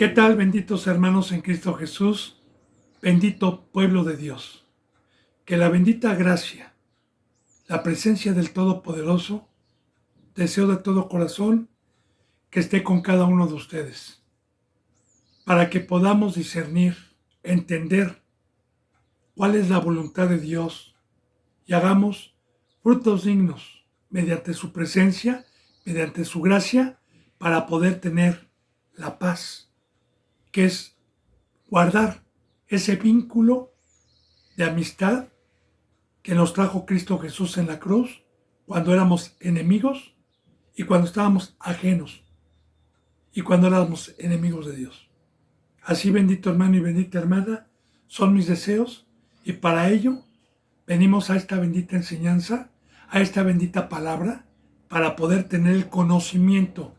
¿Qué tal, benditos hermanos en Cristo Jesús? Bendito pueblo de Dios. Que la bendita gracia, la presencia del Todopoderoso, deseo de todo corazón que esté con cada uno de ustedes, para que podamos discernir, entender cuál es la voluntad de Dios y hagamos frutos dignos mediante su presencia, mediante su gracia, para poder tener la paz, que es guardar ese vínculo de amistad que nos trajo Cristo Jesús en la cruz cuando éramos enemigos y cuando estábamos ajenos y cuando éramos enemigos de Dios. Así, bendito hermano y bendita hermana, son mis deseos y para ello venimos a esta bendita enseñanza, a esta bendita palabra, para poder tener el conocimiento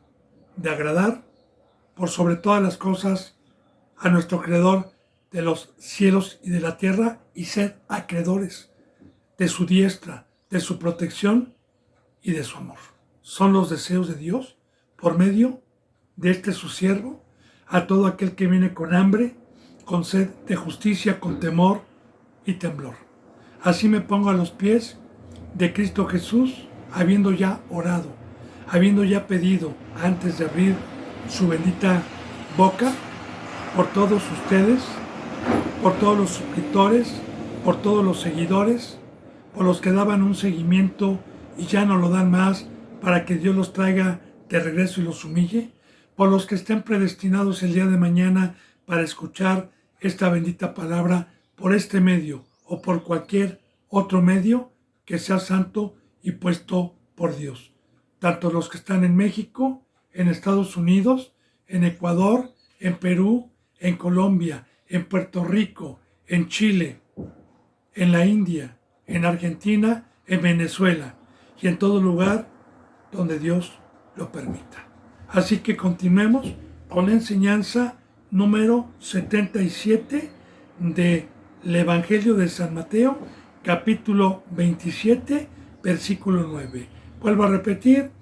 de agradar por sobre todas las cosas a nuestro Creador de los cielos y de la tierra y ser acreedores de su diestra, de su protección y de su amor. Son los deseos de Dios por medio de este su siervo a todo aquel que viene con hambre, con sed de justicia, con temor y temblor. Así me pongo a los pies de Cristo Jesús, habiendo ya orado, habiendo ya pedido antes de abrir su bendita boca por todos ustedes, por todos los suscriptores, por todos los seguidores, por los que daban un seguimiento y ya no lo dan más para que Dios los traiga de regreso y los humille, por los que estén predestinados el día de mañana para escuchar esta bendita palabra por este medio o por cualquier otro medio que sea santo y puesto por Dios. Tanto los que están en México, en Estados Unidos, en Ecuador, en Perú, en Colombia, en Puerto Rico, en Chile, en la India, en Argentina, en Venezuela y en todo lugar donde Dios lo permita. Así que continuemos con la enseñanza número 77 del Evangelio de San Mateo, capítulo 27, versículo 9. Vuelvo a repetir,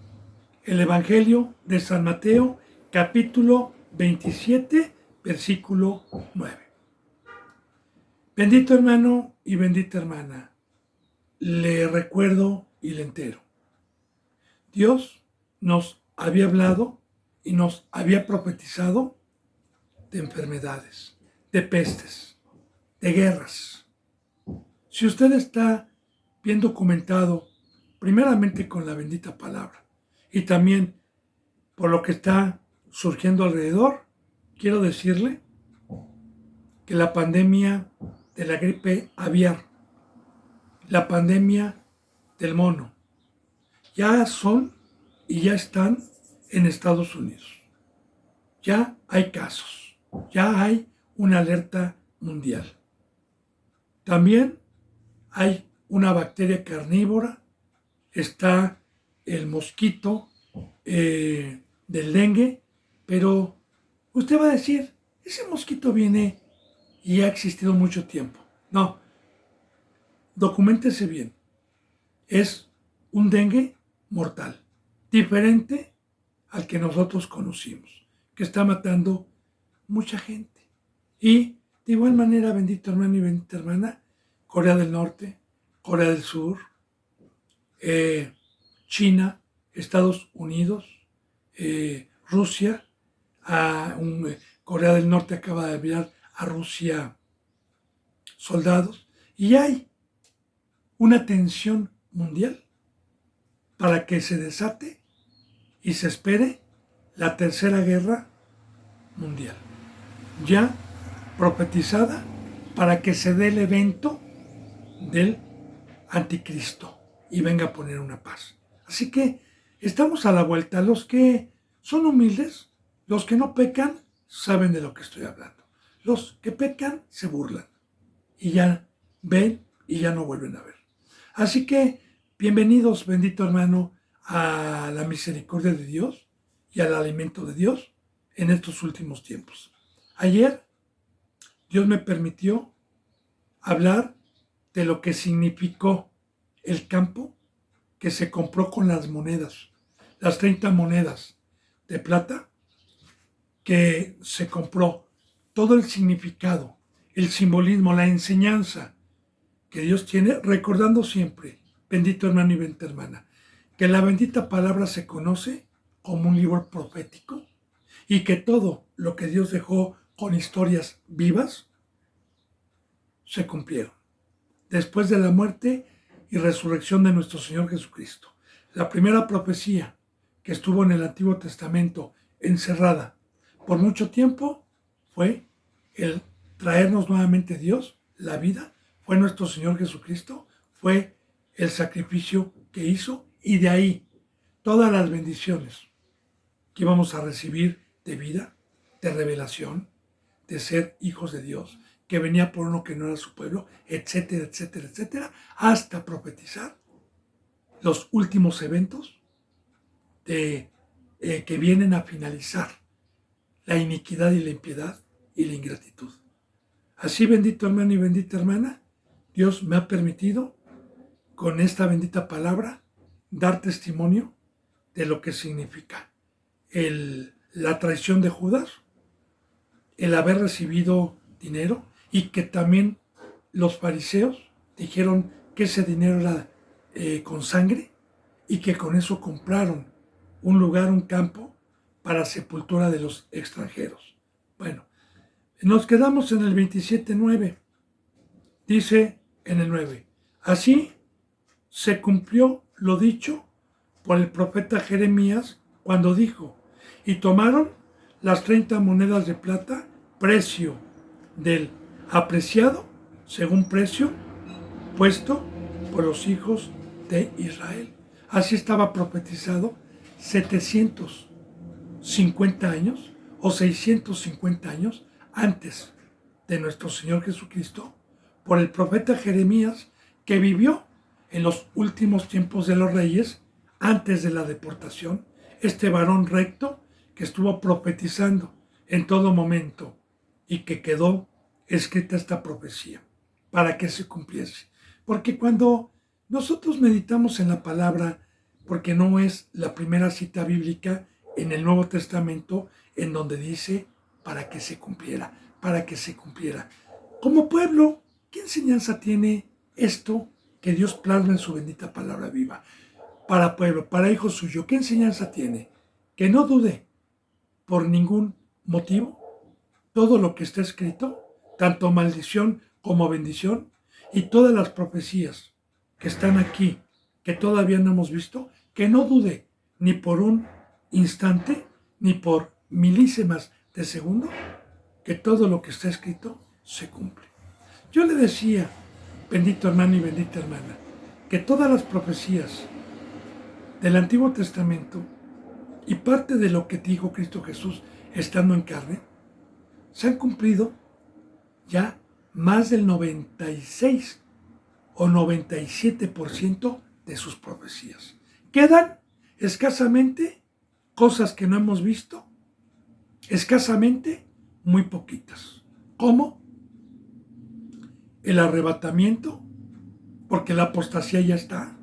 el Evangelio de San Mateo, capítulo 27, versículo 9. Bendito hermano y bendita hermana, le recuerdo y le entero. Dios nos había hablado y nos había profetizado de enfermedades, de pestes, de guerras. Si usted está bien documentado, primeramente con la bendita palabra y también por lo que está surgiendo alrededor, quiero decirle que la pandemia de la gripe aviar, la pandemia del mono, ya son y ya están en Estados Unidos. Ya hay casos, ya hay una alerta mundial. También hay una bacteria carnívora, está el mosquito del dengue, pero usted va a decir, ese mosquito viene y ha existido mucho tiempo. No, documéntese bien. Es un dengue mortal, diferente al que nosotros conocimos, que está matando mucha gente. Y de igual manera, bendito hermano y bendita hermana, Corea del Norte, Corea del Sur, China, Estados Unidos, Rusia, Corea del Norte acaba de enviar a Rusia soldados, y hay una tensión mundial para que se desate y se espere la tercera guerra mundial, ya profetizada para que se dé el evento del anticristo y venga a poner una paz. Así que estamos a la vuelta. Los que son humildes, los que no pecan, saben de lo que estoy hablando. Los que pecan se burlan y ya ven y ya no vuelven a ver. Así que bienvenidos, bendito hermano, a la misericordia de Dios y al alimento de Dios en estos últimos tiempos. Ayer Dios me permitió hablar de lo que significó el campo que se compró con las monedas, las 30 monedas de plata que se compró, todo el significado, el simbolismo, la enseñanza que Dios tiene, recordando siempre, bendito hermano y bendita hermana, que la bendita palabra se conoce como un libro profético y que todo lo que Dios dejó con historias vivas se cumplieron después de la muerte y resurrección de nuestro Señor Jesucristo. La primera profecía que estuvo en el Antiguo Testamento encerrada por mucho tiempo fue el traernos nuevamente Dios, la vida, fue nuestro Señor Jesucristo, fue el sacrificio que hizo y de ahí todas las bendiciones que íbamos a recibir de vida, de revelación, de ser hijos de Dios, que venía por uno que no era su pueblo, etcétera, etcétera, etcétera, hasta profetizar los últimos eventos que vienen a finalizar la iniquidad y la impiedad y la ingratitud. Así, bendito hermano y bendita hermana, Dios me ha permitido con esta bendita palabra dar testimonio de lo que significa la traición de Judas, el haber recibido dinero y que también los fariseos dijeron que ese dinero era con sangre y que con eso compraron un lugar, un campo para sepultura de los extranjeros. Bueno, nos quedamos en el 27:9. Dice en el 9, así se cumplió lo dicho por el profeta Jeremías cuando dijo, y tomaron las 30 monedas de plata, precio del apreciado, según precio puesto por los hijos de Israel. Así estaba profetizado 750 años o 650 años antes de nuestro Señor Jesucristo por el profeta Jeremías, que vivió en los últimos tiempos de los reyes antes de la deportación, este varón recto que estuvo profetizando en todo momento y que quedó escrita esta profecía para que se cumpliese. Porque cuando nosotros meditamos en la palabra, porque no es la primera cita bíblica en el Nuevo Testamento en donde dice para que se cumpliera, para que se cumpliera. Como pueblo, ¿qué enseñanza tiene esto que Dios plasma en su bendita palabra viva? Para pueblo, para hijo suyo, ¿qué enseñanza tiene? Que no dude por ningún motivo todo lo que está escrito, tanto maldición como bendición, y todas las profecías que están aquí, que todavía no hemos visto, que no dude ni por un instante, ni por milísimas de segundo, que todo lo que está escrito se cumple. Yo le decía, bendito hermano y bendita hermana, que todas las profecías del Antiguo Testamento y parte de lo que dijo Cristo Jesús estando en carne, se han cumplido ya más del 96 o 97% de sus profecías. Quedan escasamente cosas que no hemos visto, escasamente muy poquitas, como el arrebatamiento, porque la apostasía ya está,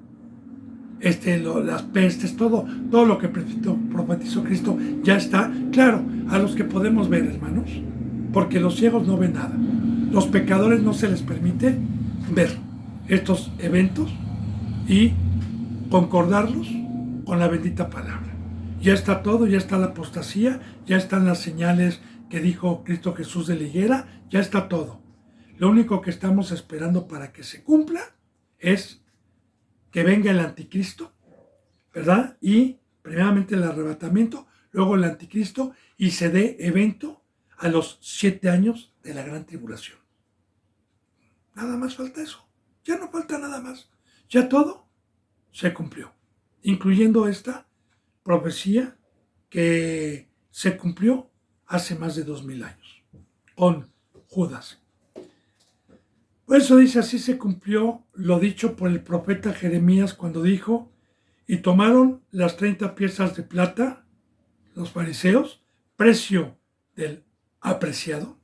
las pestes, todo lo que profetizó Cristo ya está, claro, a los que podemos ver, hermanos, porque los ciegos no ven nada, los pecadores no se les permite ver estos eventos y concordarlos con la bendita palabra. Ya está todo, ya está la apostasía, ya están las señales que dijo Cristo Jesús de la higuera, ya está todo. Lo único que estamos esperando para que se cumpla es que venga el anticristo, ¿verdad? Y primeramente el arrebatamiento, luego el anticristo y se dé evento a los 7 años de la gran tribulación. Nada más falta eso. Ya no falta nada más. Ya todo se cumplió, incluyendo esta profecía que se cumplió hace más de 2000 años con Judas. Por eso dice, así se cumplió lo dicho por el profeta Jeremías cuando dijo, y tomaron las 30 piezas de plata, los fariseos, precio del apreciado,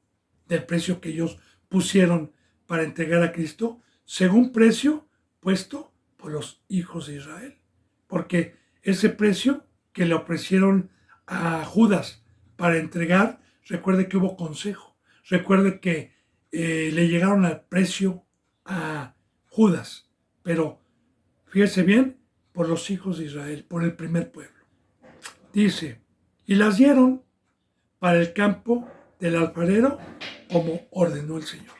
del precio que ellos pusieron para entregar a Cristo, según precio puesto por los hijos de Israel. Porque ese precio que le ofrecieron a Judas para entregar recuerde que hubo consejo, recuerde que le llegaron al precio a Judas, pero fíjese bien, por los hijos de Israel, por el primer pueblo. Dice, y las dieron para el campo del alfarero como ordenó el Señor.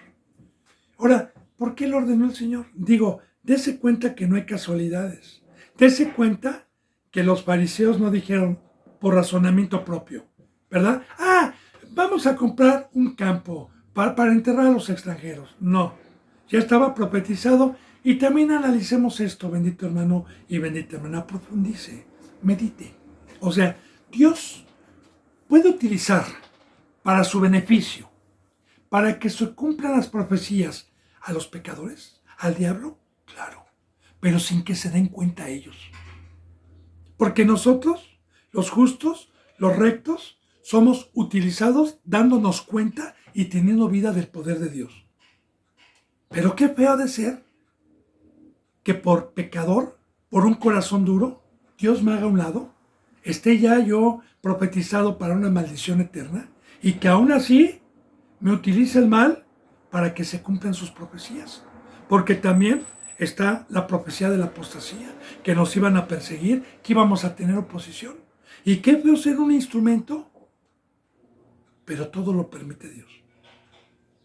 Ahora, ¿por qué lo ordenó el Señor? Digo, dése cuenta que no hay casualidades. Dése cuenta que los fariseos no dijeron por razonamiento propio, ¿verdad? Vamos a comprar un campo para enterrar a los extranjeros. No, ya estaba profetizado. Y también analicemos esto, bendito hermano y bendita hermana, profundice, medite. O sea, Dios puede utilizar para su beneficio, para que se cumplan las profecías a los pecadores, al diablo, claro, pero sin que se den cuenta ellos. Porque nosotros, los justos, los rectos, somos utilizados dándonos cuenta y teniendo vida del poder de Dios. Pero qué feo de ser que por pecador, por un corazón duro, Dios me haga a un lado, esté ya yo profetizado para una maldición eterna y que aún así me utilice el mal para que se cumplan sus profecías. Porque también está la profecía de la apostasía, que nos iban a perseguir, que íbamos a tener oposición. Y qué feo ser un instrumento, pero todo lo permite Dios,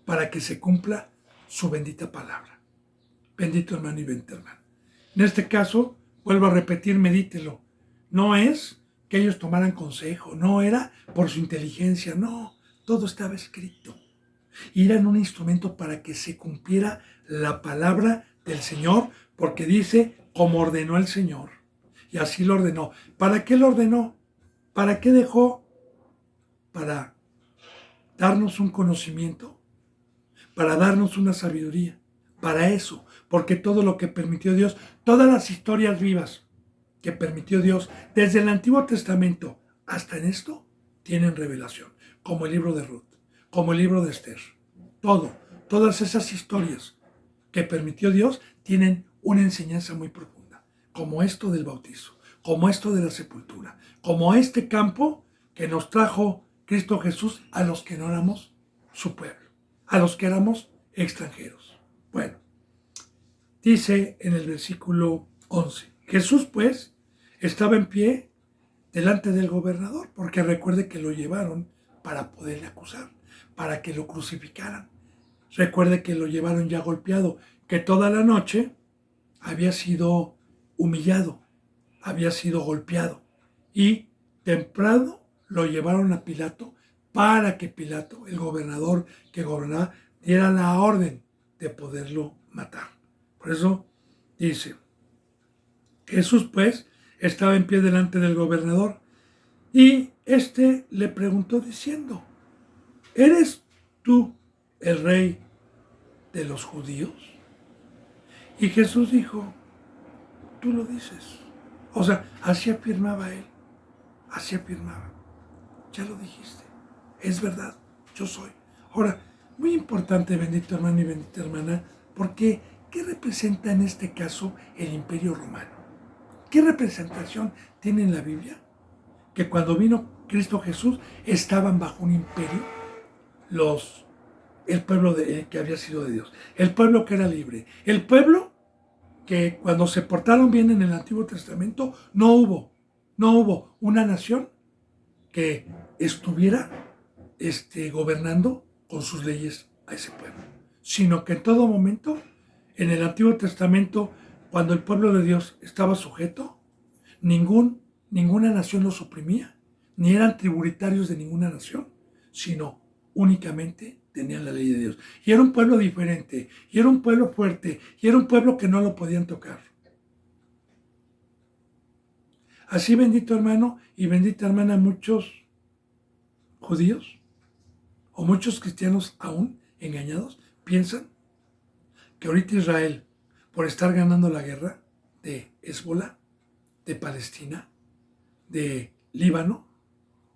para que se cumpla su bendita palabra. Bendito hermano y bendita hermana. En este caso, vuelvo a repetir, medítelo. No es que ellos tomaran consejo, no era por su inteligencia, no, todo estaba escrito. Y eran un instrumento para que se cumpliera la palabra del Señor, porque dice, como ordenó el Señor. Y así lo ordenó. ¿Para qué lo ordenó? ¿Para qué dejó? Para darnos un conocimiento, para darnos una sabiduría. Para eso, porque todo lo que permitió Dios, todas las historias vivas que permitió Dios, desde el Antiguo Testamento hasta en esto, tienen revelación, como el libro de Ruth, como el libro de Esther. Todas esas historias que permitió Dios tienen una enseñanza muy profunda, como esto del bautizo, como esto de la sepultura, como este campo que nos trajo Cristo Jesús a los que no éramos su pueblo, a los que éramos extranjeros. Bueno, dice en el versículo 11, Jesús pues estaba en pie delante del gobernador, porque recuerde que lo llevaron para poderle acusar, para que lo crucificaran. Recuerde que lo llevaron ya golpeado, que toda la noche había sido humillado, había sido golpeado. Y temprano lo llevaron a Pilato para que Pilato, el gobernador que gobernaba, diera la orden de poderlo matar. Por eso dice, Jesús pues estaba en pie delante del gobernador y éste le preguntó diciendo, ¿eres tú el rey de los judíos? Y Jesús dijo, tú lo dices. O sea, así afirmaba él, así afirmaba. Ya lo dijiste, es verdad, yo soy. Ahora, muy importante, bendito hermano y bendita hermana, porque ¿qué representa en este caso el Imperio Romano? ¿Qué representación tiene en la Biblia? Que cuando vino Cristo Jesús estaban bajo un imperio el pueblo que había sido de Dios, el pueblo que era libre, el pueblo que cuando se portaron bien en el Antiguo Testamento no hubo una nación que estuviera gobernando con sus leyes a ese pueblo, sino que en todo momento, en el Antiguo Testamento, cuando el pueblo de Dios estaba sujeto, ninguna nación los oprimía, ni eran tributarios de ninguna nación, sino únicamente tenían la ley de Dios. Y era un pueblo diferente, y era un pueblo fuerte, y era un pueblo que no lo podían tocar. Así, bendito hermano y bendita hermana, muchos judíos o muchos cristianos aún engañados piensan que ahorita Israel, por estar ganando la guerra de Hezbolá, de Palestina, de Líbano,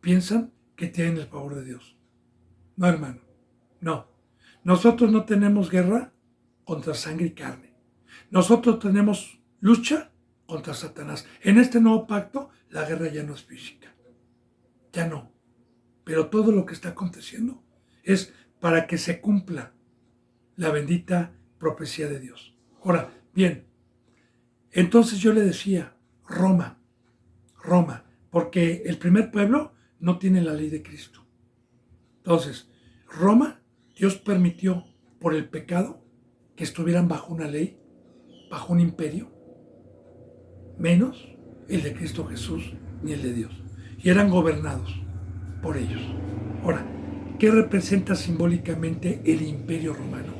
piensan que tienen el favor de Dios. No, hermano, no. Nosotros no tenemos guerra contra sangre y carne. Nosotros tenemos lucha contra Satanás. En este nuevo pacto, la guerra ya no es física. Ya no. pero todo lo que está aconteciendo es para que se cumpla la bendita profecía de Dios. Ahora, bien, entonces yo le decía, Roma, porque el primer pueblo no tiene la ley de Cristo. Entonces, Roma, Dios permitió por el pecado que estuvieran bajo una ley, bajo un imperio, menos el de Cristo Jesús ni el de Dios. Y eran gobernados por ellos. Ahora, ¿qué representa simbólicamente el imperio romano?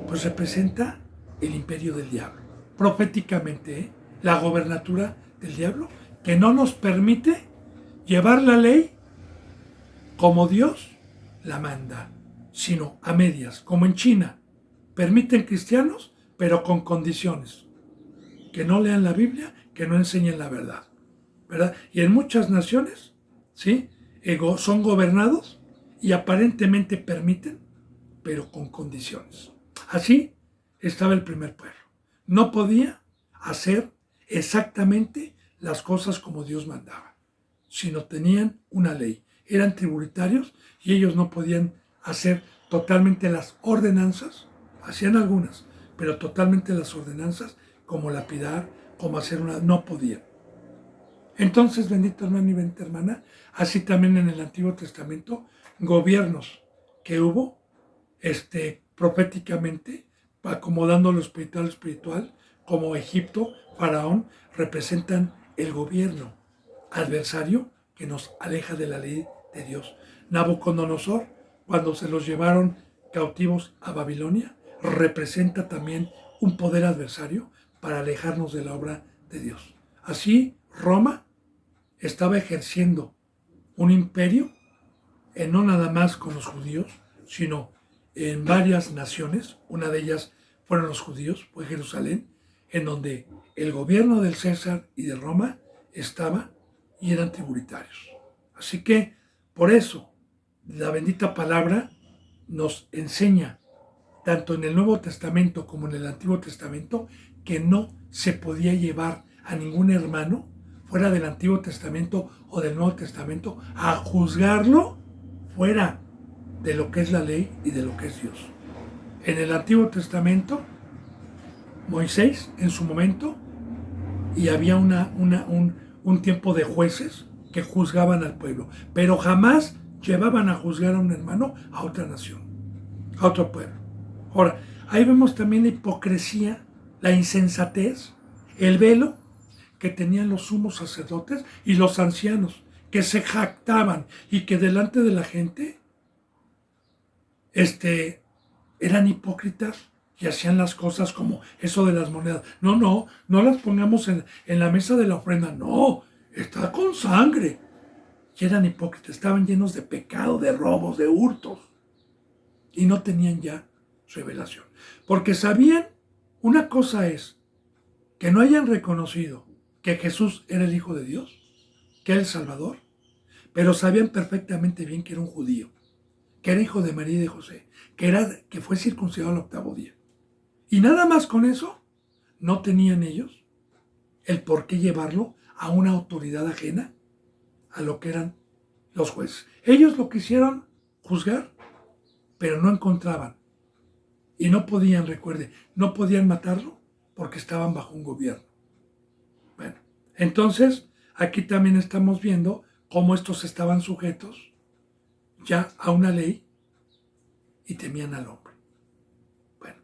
Pues representa el imperio del diablo. Proféticamente, la gobernatura del diablo, que no nos permite llevar la ley como Dios la manda, sino a medias, como en China. Permiten cristianos, pero con condiciones. Que no lean la Biblia, que no enseñen la verdad, ¿verdad? Y en muchas naciones, ¿sí? Son gobernados y aparentemente permiten, pero con condiciones. Así estaba el primer pueblo. No podía hacer exactamente las cosas como Dios mandaba, sino tenían una ley. Eran tributarios y ellos no podían hacer totalmente las ordenanzas, hacían algunas, pero totalmente las ordenanzas, como lapidar, como hacer una, no podían. Entonces, bendito hermano y bendita hermana, así también en el Antiguo Testamento, gobiernos que hubo, proféticamente, acomodando lo espiritual, como Egipto, Faraón, representan el gobierno adversario que nos aleja de la ley de Dios. Nabucodonosor, cuando se los llevaron cautivos a Babilonia, representa también un poder adversario para alejarnos de la obra de Dios. Así, Roma estaba ejerciendo un imperio, no nada más con los judíos, sino en varias naciones. Una de ellas fueron los judíos, fue Jerusalén, en donde el gobierno del César y de Roma estaba y eran tributarios. Así que, por eso, la bendita palabra nos enseña, tanto en el Nuevo Testamento como en el Antiguo Testamento, que no se podía llevar a ningún hermano fuera del Antiguo Testamento o del Nuevo Testamento a juzgarlo fuera de lo que es la ley y de lo que es Dios. En el Antiguo Testamento, Moisés en su momento, y había un tiempo de jueces que juzgaban al pueblo, pero jamás llevaban a juzgar a un hermano a otra nación, a otro pueblo. Ahora, ahí vemos también la hipocresía, la insensatez, el velo que tenían los sumos sacerdotes y los ancianos, que se jactaban y que delante de la gente eran hipócritas y hacían las cosas como eso de las monedas. No las pongamos en la mesa de la ofrenda. No, está con sangre. Y eran hipócritas, estaban llenos de pecado, de robos, de hurtos. Y no tenían ya revelación. Porque sabían, una cosa es que no hayan reconocido que Jesús era el Hijo de Dios, que era el Salvador, pero sabían perfectamente bien que era un judío, que era hijo de María y de José, que fue circuncidado al 8º día. Y nada más con eso, no tenían ellos el por qué llevarlo a una autoridad ajena a lo que eran los jueces. Ellos lo quisieron juzgar, pero no encontraban. Y no podían, recuerde, no podían matarlo porque estaban bajo un gobierno. Bueno, entonces aquí también estamos viendo cómo estos estaban sujetos ya a una ley y temían al hombre. Bueno,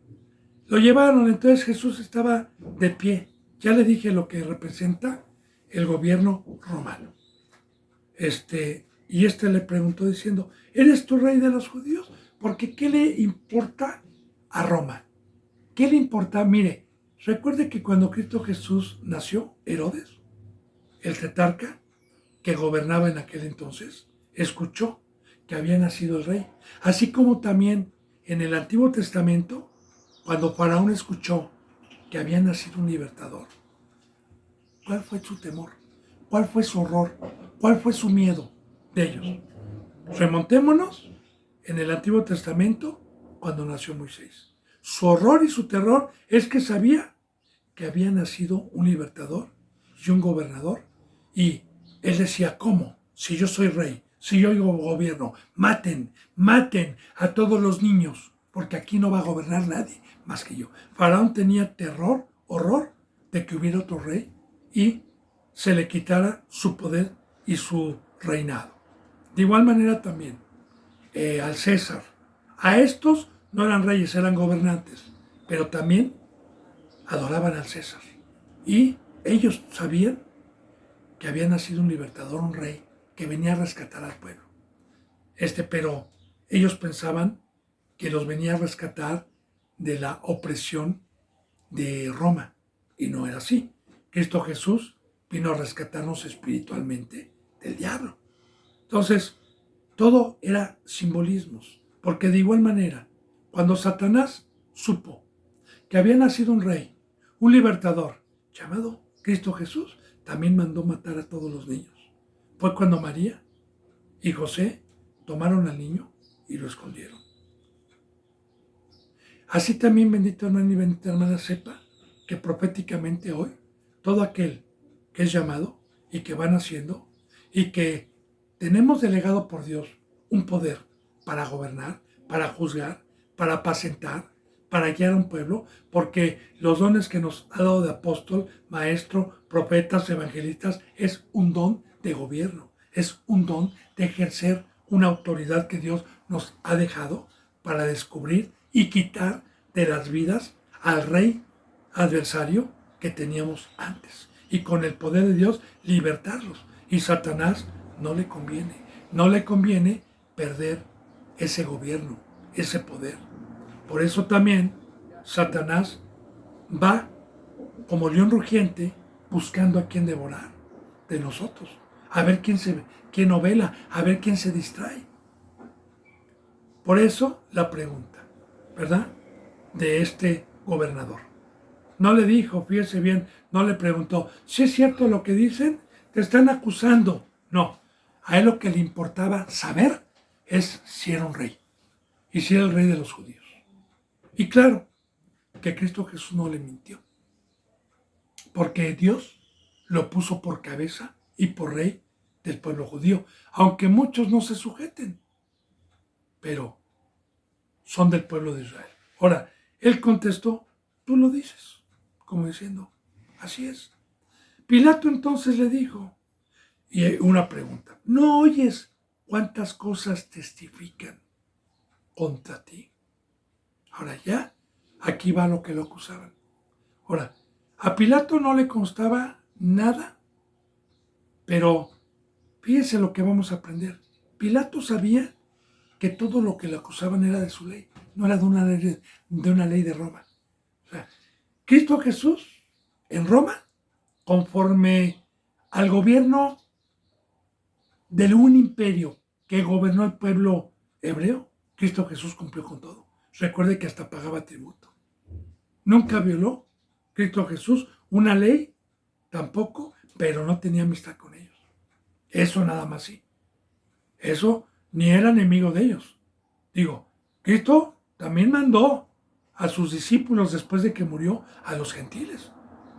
lo llevaron, entonces Jesús estaba de pie. Ya le dije lo que representa el gobierno romano. Y le preguntó diciendo, ¿eres tú rey de los judíos? Porque ¿qué le importa a Roma? ¿Qué le importa? Mire, recuerde que cuando Cristo Jesús nació, Herodes, el tetrarca que gobernaba en aquel entonces, escuchó que había nacido el rey. Así como también en el Antiguo Testamento, cuando Faraón escuchó que había nacido un libertador, ¿cuál fue su temor? ¿Cuál fue su horror? ¿Cuál fue su miedo de ellos? Remontémonos en el Antiguo Testamento cuando nació Moisés. Su horror y su terror es que sabía que había nacido un libertador y un gobernador. Y él decía, ¿cómo? Si yo soy rey, si yo oigo gobierno, maten, maten a todos los niños, porque aquí no va a gobernar nadie más que yo. Faraón tenía terror, horror de que hubiera otro rey y se le quitara su poder y su reinado. De igual manera también al César. A estos no eran reyes, eran gobernantes, pero también adoraban al César. Y ellos sabían que había nacido un libertador, un rey, que venía a rescatar al pueblo. Pero ellos pensaban que los venía a rescatar de la opresión de Roma. Y no era así. Cristo Jesús vino a rescatarnos espiritualmente del diablo. Entonces, todo era simbolismos. Porque de igual manera, cuando Satanás supo que había nacido un rey, un libertador, llamado Cristo Jesús, también mandó matar a todos los niños. Fue cuando María y José tomaron al niño y lo escondieron. Así también, bendito hermano y bendita hermana, sepa que proféticamente hoy, todo aquel que es llamado y que va naciendo y que tenemos delegado por Dios un poder para gobernar, para juzgar, para apacentar, para guiar a un pueblo, porque los dones que nos ha dado de apóstol, maestro, profetas, evangelistas, es un don de gobierno, es un don de ejercer una autoridad que Dios nos ha dejado para descubrir y quitar de las vidas al rey adversario que teníamos antes. Y con el poder de Dios libertarlos. Y Satanás no le conviene perder ese gobierno, ese poder. Por eso también Satanás va como león rugiente buscando a quien devorar de nosotros, a ver quién novela, a ver quién se distrae. Por eso la pregunta, ¿verdad? De este gobernador. No le dijo, fíjese bien, no le preguntó, ¿si es cierto lo que dicen? Te están acusando. No, a él lo que le importaba saber es si era un rey y si era el rey de los judíos. Y claro, que Cristo Jesús no le mintió, porque Dios lo puso por cabeza y por rey del pueblo judío, aunque muchos no se sujeten, pero son del pueblo de Israel. Ahora, él contestó, tú lo dices, como diciendo, así es. Pilato entonces le dijo, y una pregunta, ¿no oyes cuántas cosas testifican contra ti? Ahora ya, aquí va lo que lo acusaban. Ahora, a Pilato no le constaba nada, pero fíjense lo que vamos a aprender. Pilato sabía que todo lo que le acusaban era de su ley, no era de una ley de Roma. O sea, Cristo Jesús en Roma, conforme al gobierno de un imperio que gobernó el pueblo hebreo, Cristo Jesús cumplió con todo. Recuerde que hasta pagaba tributo. Nunca violó Cristo Jesús una ley, tampoco, pero no tenía amistad con ellos. Eso nada más sí. Eso ni era enemigo de ellos. Digo, Cristo también mandó a sus discípulos después de que murió a los gentiles.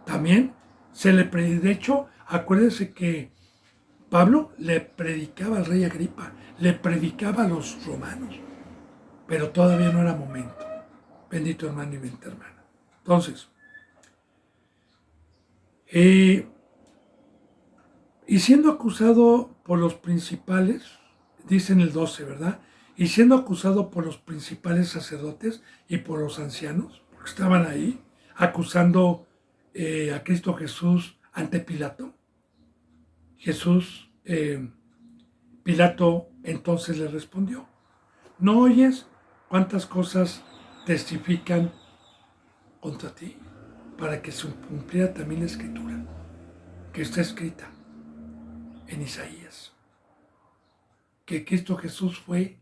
También de hecho, acuérdense que Pablo le predicaba al rey Agripa, le predicaba a los romanos, pero todavía no era momento. Bendito hermano y bendita hermana. Entonces, y siendo acusado por los principales, dice en el 12, ¿verdad? Y siendo acusado por los principales sacerdotes y por los ancianos, porque estaban ahí acusando a Cristo Jesús ante Pilato. Pilato entonces le respondió, ¿no oyes cuántas cosas testifican contra ti? Para que se cumpliera también la escritura, que está escrita en Isaías, que Cristo Jesús fue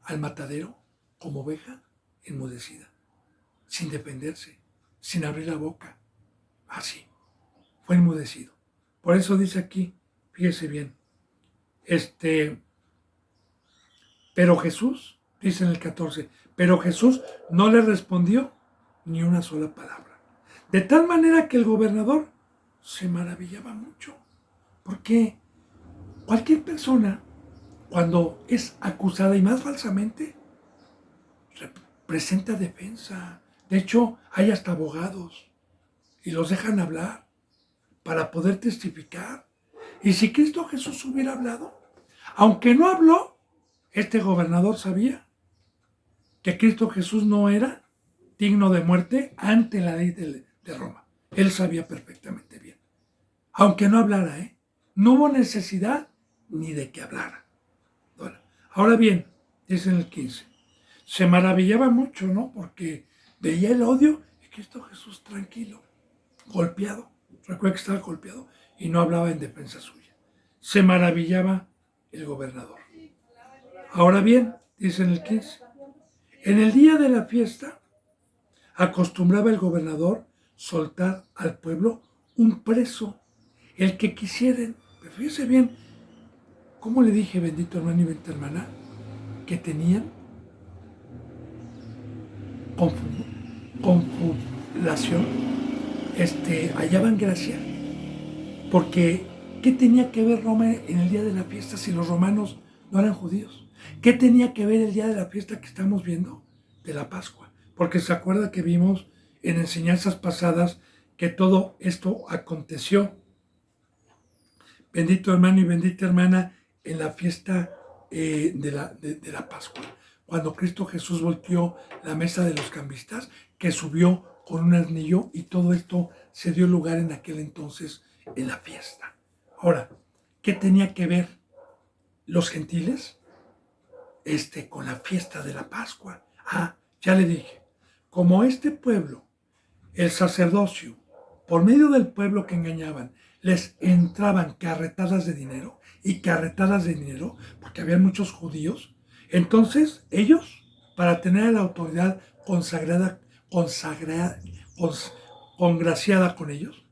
al matadero como oveja enmudecida, sin defenderse, sin abrir la boca, así, fue enmudecido. Por eso dice aquí, fíjese bien, pero Jesús, dice en el 14, pero Jesús no le respondió ni una sola palabra. De tal manera que el gobernador se maravillaba mucho, porque cualquier persona cuando es acusada y más falsamente, presenta defensa. De hecho, hay hasta abogados y los dejan hablar para poder testificar. Y si Cristo Jesús hubiera hablado, aunque no habló, este gobernador sabía que Cristo Jesús no era digno de muerte ante la ley de Roma. Él sabía perfectamente bien. Aunque no hablara, no hubo necesidad ni de que hablara. Bueno, ahora bien, dice en el 15, se maravillaba mucho, ¿no? Porque veía el odio y Cristo Jesús tranquilo, golpeado. Recuerda que estaba golpeado y no hablaba en defensa suya. Se maravillaba el gobernador. Ahora bien, dice en el 15, en el día de la fiesta acostumbraba el gobernador soltar al pueblo un preso, el que quisieran. Pero fíjese bien, ¿cómo le dije, bendito hermano y bendita hermana, que tenían confabulación, hallaban gracia? Porque, ¿qué tenía que ver Roma en el día de la fiesta si los romanos no eran judíos? ¿Qué tenía que ver el día de la fiesta que estamos viendo de la Pascua? Porque se acuerda que vimos en enseñanzas pasadas que todo esto aconteció, bendito hermano y bendita hermana, en la fiesta de la Pascua, cuando Cristo Jesús volteó la mesa de los cambistas, que subió con un asnillo, y todo esto se dio lugar en aquel entonces en la fiesta. Ahora, ¿qué tenía que ver los gentiles con la fiesta de la Pascua? Ah, ya le dije, como este pueblo, el sacerdocio, por medio del pueblo que engañaban, les entraban carretadas de dinero y carretadas de dinero, porque había muchos judíos, entonces ellos, para tener la autoridad congraciada con ellos,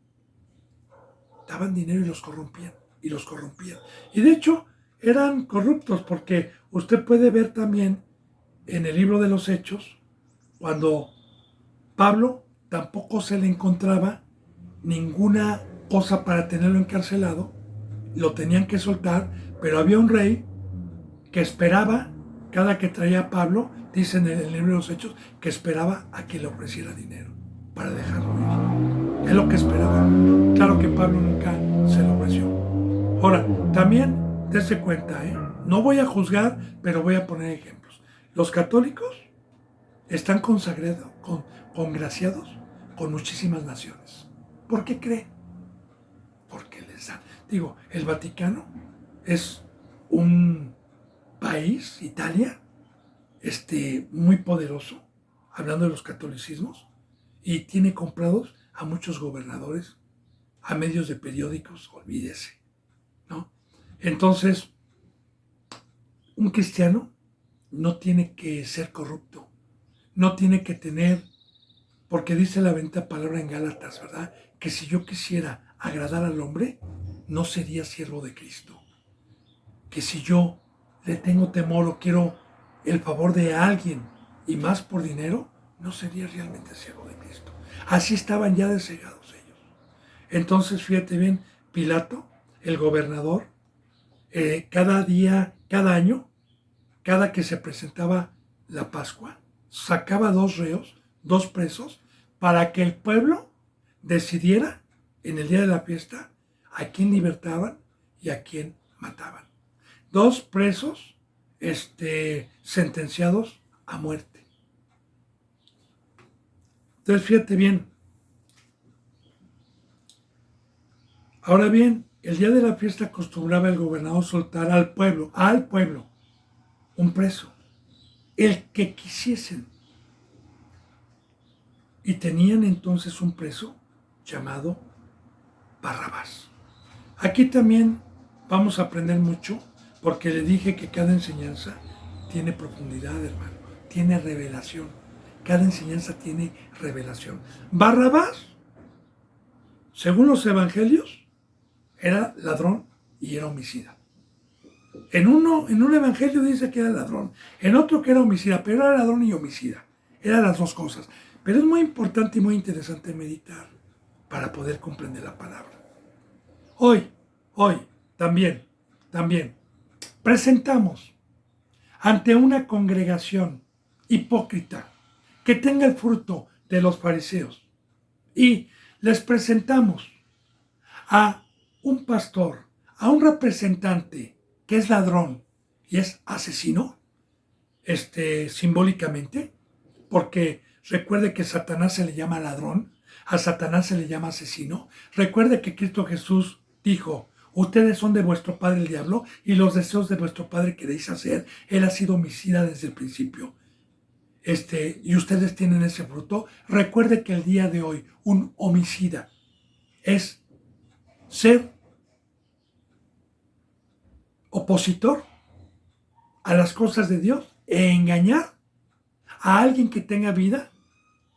daban dinero y los corrompían, y los corrompían. Y de hecho, eran corruptos, porque usted puede ver también en el libro de los Hechos, cuando Pablo tampoco se le encontraba ninguna cosa para tenerlo encarcelado, lo tenían que soltar, pero había un rey que esperaba, cada que traía a Pablo, dicen en el libro de los Hechos, que esperaba a que le ofreciera dinero para dejarlo ir. Es lo que esperaba. Claro que Pablo nunca se lo ofreció. Ahora, también dése cuenta, no voy a juzgar, pero voy a poner ejemplos. Los católicos están congraciados con muchísimas naciones. ¿Por qué cree? Porque les dan. Digo, el Vaticano es un país, Italia, muy poderoso, hablando de los catolicismos, y tiene comprados a muchos gobernadores, a medios de periódicos, olvídese, ¿no? Entonces, un cristiano no tiene que ser corrupto, no tiene que tener, porque dice la bendita palabra en Gálatas, ¿verdad? Que si yo quisiera agradar al hombre, no sería siervo de Cristo. Que si yo le tengo temor o quiero el favor de alguien y más por dinero, no sería realmente siervo de Cristo. Así estaban ya desegados ellos. Entonces, fíjate bien, Pilato, el gobernador, cada día, cada año, cada que se presentaba la Pascua, sacaba 2 reos, 2 presos, para que el pueblo decidiera en el día de la fiesta a quién libertaban y a quién mataban. 2 presos sentenciados a muerte. Entonces, fíjate bien. Ahora bien, el día de la fiesta acostumbraba el gobernador soltar al pueblo, un preso, el que quisiesen. Y tenían entonces un preso llamado Barrabás. Aquí también vamos a aprender mucho, porque le dije que cada enseñanza tiene profundidad, hermano, tiene revelación. Cada enseñanza tiene revelación. Barrabás, según los evangelios, era ladrón y era homicida. En un evangelio dice que era ladrón, en otro que era homicida, pero era ladrón y homicida. Eran las 2 cosas. Pero es muy importante y muy interesante meditar para poder comprender la palabra. Hoy, también, presentamos ante una congregación hipócrita que tenga el fruto de los fariseos y les presentamos a un pastor, a un representante que es ladrón y es asesino, simbólicamente, porque recuerde que Satanás se le llama ladrón, a Satanás se le llama asesino. Recuerde que Cristo Jesús dijo: ustedes son de vuestro padre el diablo y los deseos de vuestro padre queréis hacer. Él ha sido homicida desde el principio. Y ustedes tienen ese fruto. Recuerde que el día de hoy un homicida es ser opositor a las cosas de Dios e engañar a alguien que tenga vida,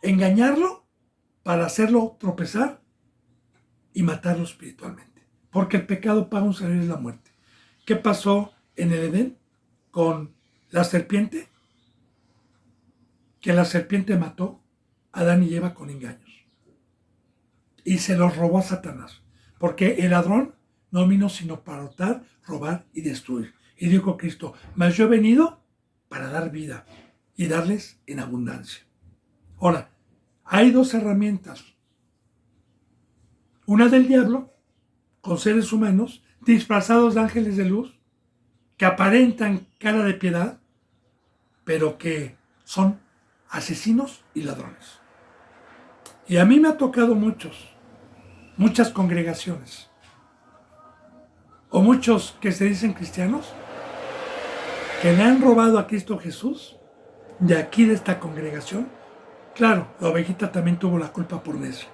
engañarlo para hacerlo tropezar y matarlo espiritualmente. Porque el pecado paga un salario, es la muerte. ¿Qué pasó en el Edén con la serpiente? Que la serpiente mató a Adán y Eva con engaños. Y se los robó a Satanás. Porque el ladrón no vino sino para hurtar, robar y destruir. Y dijo Cristo: mas yo he venido para dar vida y darles en abundancia. Ahora, hay dos herramientas. Una del diablo, con seres humanos disfrazados de ángeles de luz, que aparentan cara de piedad, pero que son asesinos y ladrones. Y a mí me ha tocado muchas congregaciones, o muchos que se dicen cristianos, que le han robado a Cristo Jesús de aquí, de esta congregación. Claro, la ovejita también tuvo la culpa por necio,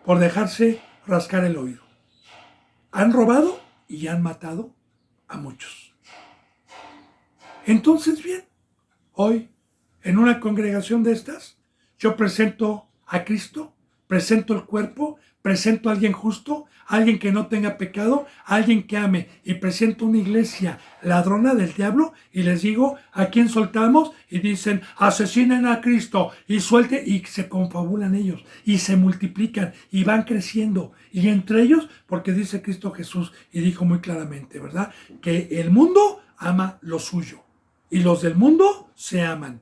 por dejarse rascar el oído. Han robado y han matado a muchos. Entonces, bien, hoy, en una congregación de estas, yo presento a Cristo, presento el cuerpo, presento a alguien justo, a alguien que no tenga pecado, a alguien que ame, y presento una iglesia ladrona del diablo y les digo: ¿a quién soltamos? Y dicen: asesinen a Cristo, y suelte, y se confabulan ellos y se multiplican y van creciendo, y entre ellos, porque dice Cristo Jesús, y dijo muy claramente, ¿verdad?, que el mundo ama lo suyo y los del mundo se aman.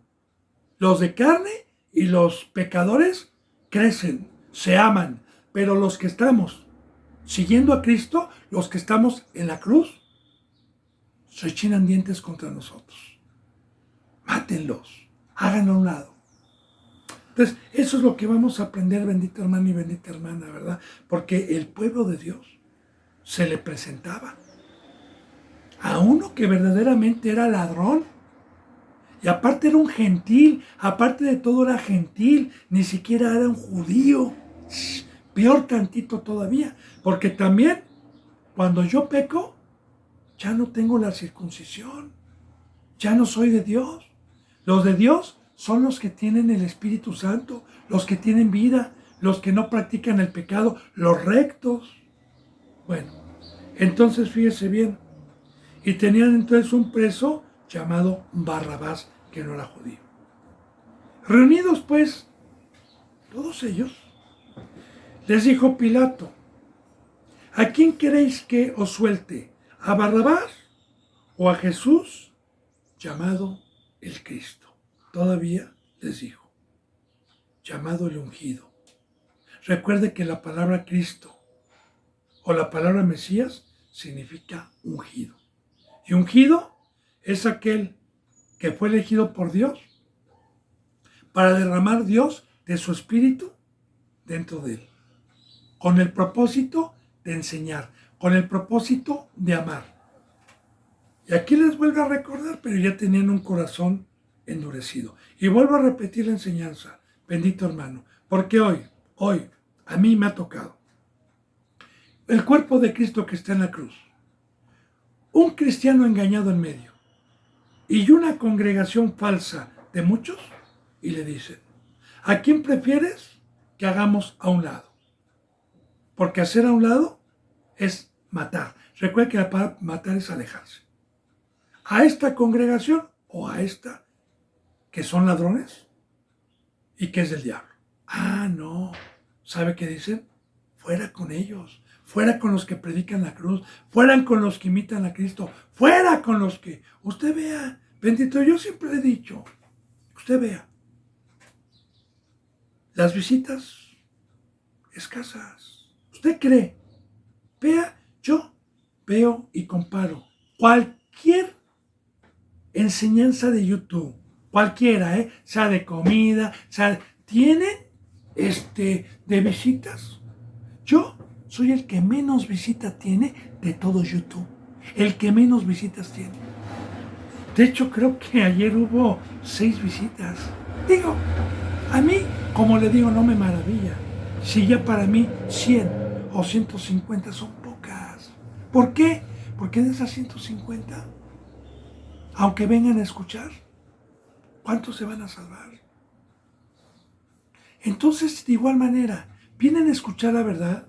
Los de carne y los pecadores crecen, se aman, pero los que estamos siguiendo a Cristo, los que estamos en la cruz, se chinan dientes contra nosotros. Mátenlos, háganlo a un lado. Entonces, eso es lo que vamos a aprender, bendito hermano y bendita hermana, ¿verdad? Porque el pueblo de Dios se le presentaba a uno que verdaderamente era ladrón. Y aparte era un gentil, aparte de todo era gentil, ni siquiera era un judío. Peor tantito todavía, porque también cuando yo peco, ya no tengo la circuncisión, ya no soy de Dios. Los de Dios son los que tienen el Espíritu Santo, los que tienen vida, los que no practican el pecado, los rectos. Bueno, entonces fíjese bien, y tenían entonces un preso llamado Barrabás, que no era judío. Reunidos pues todos ellos, les dijo Pilato: ¿a quién queréis que os suelte? ¿A Barrabás o a Jesús, llamado el Cristo? Todavía les dijo: llamado el ungido. Recuerde que la palabra Cristo o la palabra Mesías significa ungido. Y ungido es aquel que fue elegido por Dios para derramar Dios de su espíritu dentro de él, con el propósito de enseñar, con el propósito de amar. Y aquí les vuelvo a recordar, pero ya tenían un corazón endurecido. Y vuelvo a repetir la enseñanza, bendito hermano, porque hoy, a mí me ha tocado el cuerpo de Cristo que está en la cruz, un cristiano engañado en medio, y una congregación falsa de muchos, y le dicen: ¿a quién prefieres que hagamos a un lado? Porque hacer a un lado es matar. Recuerda que la palabra matar es alejarse. ¿A esta congregación o a esta que son ladrones y que es del diablo? Ah, no. ¿Sabe qué dicen? Fuera con ellos. fuera con los que predican la cruz, fuera con los que imitan a Cristo, fuera con los que... Usted vea, bendito, yo siempre he dicho, usted vea, las visitas escasas. ¿Usted cree? Vea, yo veo y comparo cualquier enseñanza de YouTube, cualquiera, sea de comida, tienen de visitas. Yo soy el que menos visitas tiene de todo YouTube, el que menos visitas tiene. De hecho, creo que ayer hubo 6 visitas. Digo, a mí, como le digo, no me maravilla. Si ya para mí 100 o 150 son pocas. ¿Por qué? Porque de esas 150, aunque vengan a escuchar, ¿cuántos se van a salvar? Entonces, de igual manera, vienen a escuchar la verdad,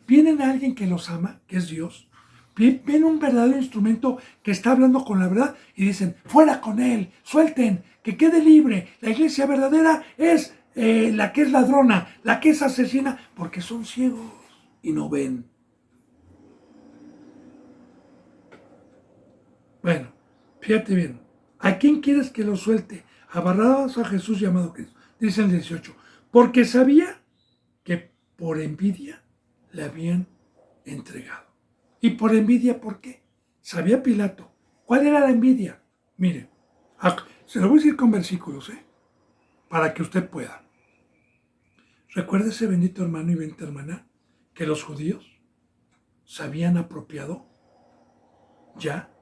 vienen a alguien que los ama, que es Dios, ven un verdadero instrumento que está hablando con la verdad y dicen, fuera con él, suelten, que quede libre. La iglesia verdadera es la que es ladrona, la que es asesina, porque son ciegos y no ven. Bueno, fíjate bien, ¿a quién quieres que lo suelte? A Barrabás o a Jesús llamado Cristo. Dice el 18, porque sabía que por envidia le habían entregado. ¿Y por envidia por qué? Sabía Pilato. ¿Cuál era la envidia? Mire, se lo voy a decir con versículos, para que usted pueda. Recuerde ese bendito hermano y bendita hermana que los judíos se habían apropiado ya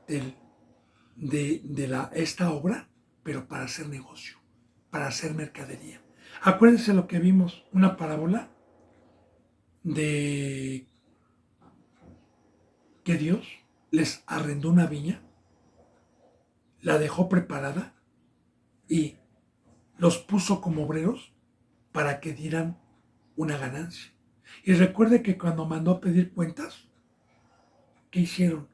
de esta obra, pero para hacer negocio, para hacer mercadería. Acuérdense lo que vimos, una parábola de que Dios les arrendó una viña, la dejó preparada y los puso como obreros para que dieran una ganancia. Y recuerde que cuando mandó a pedir cuentas, ¿qué hicieron?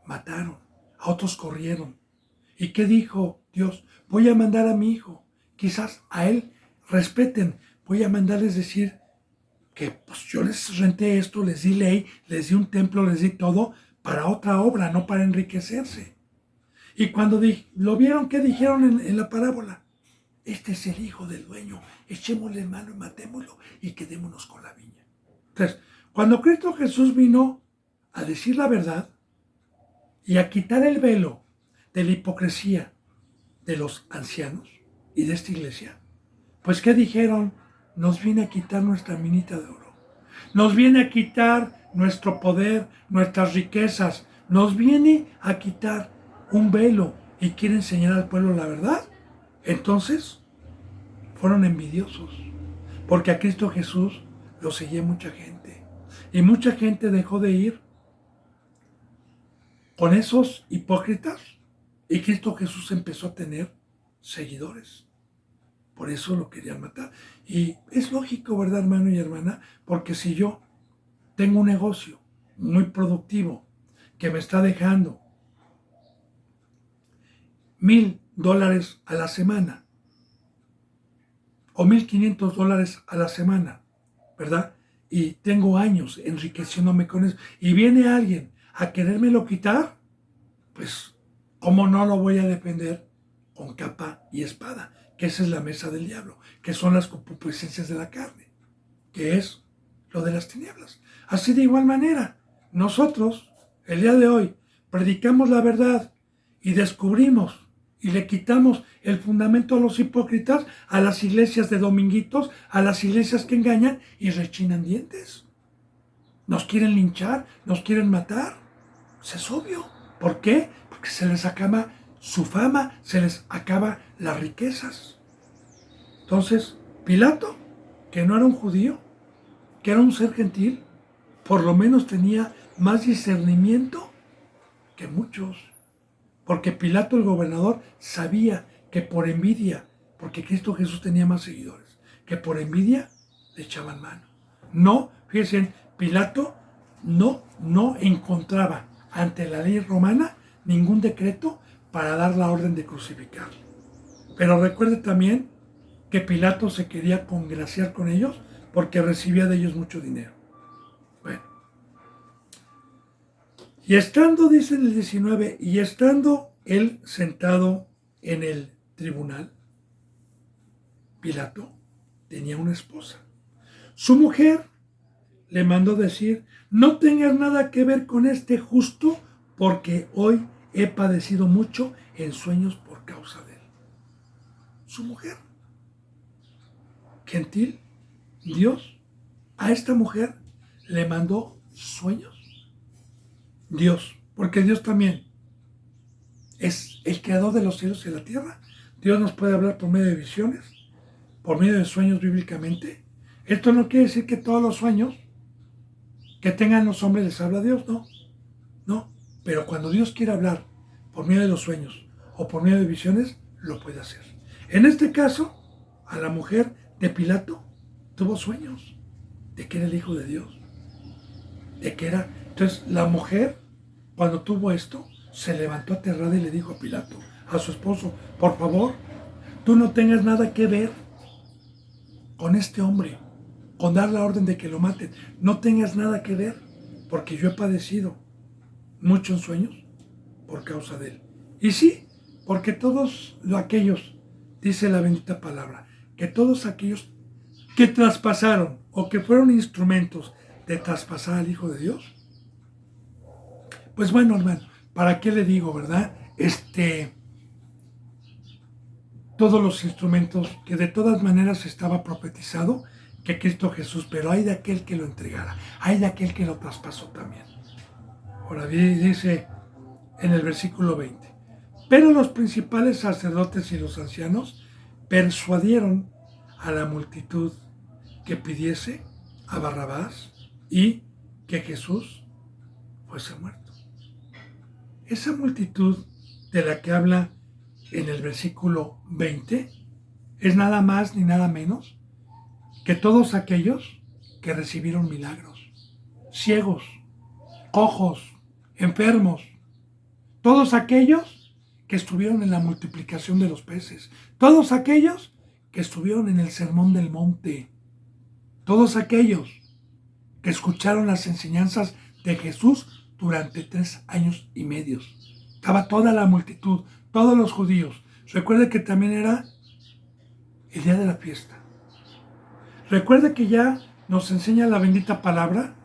Mataron, a otros corrieron. ¿Y qué dijo Dios? Voy a mandar a mi hijo, quizás a él respeten, voy a mandarles decir que pues yo les renté esto, les di ley, les di un templo, les di todo para otra obra, no para enriquecerse. Y cuando lo vieron, ¿qué dijeron en la parábola? Este es el hijo del dueño, echémosle mano y matémoslo y quedémonos con la viña. Entonces, cuando Cristo Jesús vino a decir la verdad y a quitar el velo de la hipocresía de los ancianos y de esta iglesia, pues ¿qué dijeron? Nos viene a quitar nuestra minita de oro. Nos viene a quitar nuestro poder, nuestras riquezas. Nos viene a quitar un velo y quiere enseñar al pueblo la verdad. Entonces, fueron envidiosos. Porque a Cristo Jesús lo seguía mucha gente. Y mucha gente dejó de ir con esos hipócritas. Y Cristo Jesús empezó a tener seguidores. Por eso lo querían matar. Y es lógico, ¿verdad, hermano y hermana? Porque si yo tengo un negocio muy productivo que me está dejando $1,000 a la semana o $1,500 a la semana, ¿verdad? Y tengo años enriqueciéndome con eso. Y viene alguien a querérmelo quitar, pues, ¿cómo no lo voy a defender con capa y espada? Que esa es la mesa del diablo, que son las concupiscencias de la carne, que es lo de las tinieblas. Así de igual manera, nosotros, el día de hoy, predicamos la verdad y descubrimos y le quitamos el fundamento a los hipócritas, a las iglesias de dominguitos, a las iglesias que engañan y rechinan dientes. Nos quieren linchar, nos quieren matar. Pues es obvio. ¿Por qué? Porque se les acaba su fama, se les acaba las riquezas. Entonces, Pilato, que no era un judío, que era un ser gentil, por lo menos tenía más discernimiento que muchos. Porque Pilato, el gobernador, sabía que por envidia, porque Cristo Jesús tenía más seguidores, que por envidia le echaban mano. No, fíjense, Pilato no encontraba ante la ley romana ningún decreto para dar la orden de crucificarlo. Pero recuerde también que Pilato se quería congraciar con ellos porque recibía de ellos mucho dinero. Bueno, Y estando, dice en el 19, y estando él sentado en el tribunal, Pilato tenía una esposa. Su mujer le mandó decir: no tengas nada que ver con este justo, porque hoy he padecido mucho en sueños por causa de él. Su mujer. Gentil, Dios a esta mujer le mandó sueños. Dios, porque Dios también es el creador de los cielos y la tierra. Dios nos puede hablar por medio de visiones, por medio de sueños bíblicamente. Esto no quiere decir que todos los sueños que tengan los hombres les habla Dios, no. Pero cuando Dios quiere hablar por medio de los sueños o por medio de visiones, lo puede hacer. En este caso, a la mujer de Pilato tuvo sueños de que era el Hijo de Dios, de que era. Entonces la mujer, cuando tuvo esto, se levantó aterrada y le dijo a Pilato, a su esposo: por favor, tú no tengas nada que ver con este hombre, con dar la orden de que lo maten. No tengas nada que ver, porque yo he padecido mucho en sueños por causa de él. Y sí, porque todos aquellos, dice la bendita palabra, que todos aquellos que traspasaron o que fueron instrumentos de traspasar al Hijo de Dios, pues bueno, hermano, ¿para qué le digo, verdad? Todos los instrumentos que de todas maneras estaba profetizado que Cristo Jesús, pero hay de aquel que lo entregara, hay de aquel que lo traspasó también. Ahora dice en el versículo 20, pero los principales sacerdotes y los ancianos persuadieron a la multitud que pidiese a Barrabás y que Jesús fuese muerto. Esa multitud de la que habla en el versículo 20 es nada más ni nada menos que todos aquellos que recibieron milagros, ciegos, cojos, enfermos, todos aquellos que estuvieron en la multiplicación de los peces, todos aquellos que estuvieron en el sermón del monte, todos aquellos que escucharon las enseñanzas de Jesús durante 3 años y medio. Estaba toda la multitud, todos los judíos. Recuerde que también era el día de la fiesta. Recuerde que ya nos enseña la bendita palabra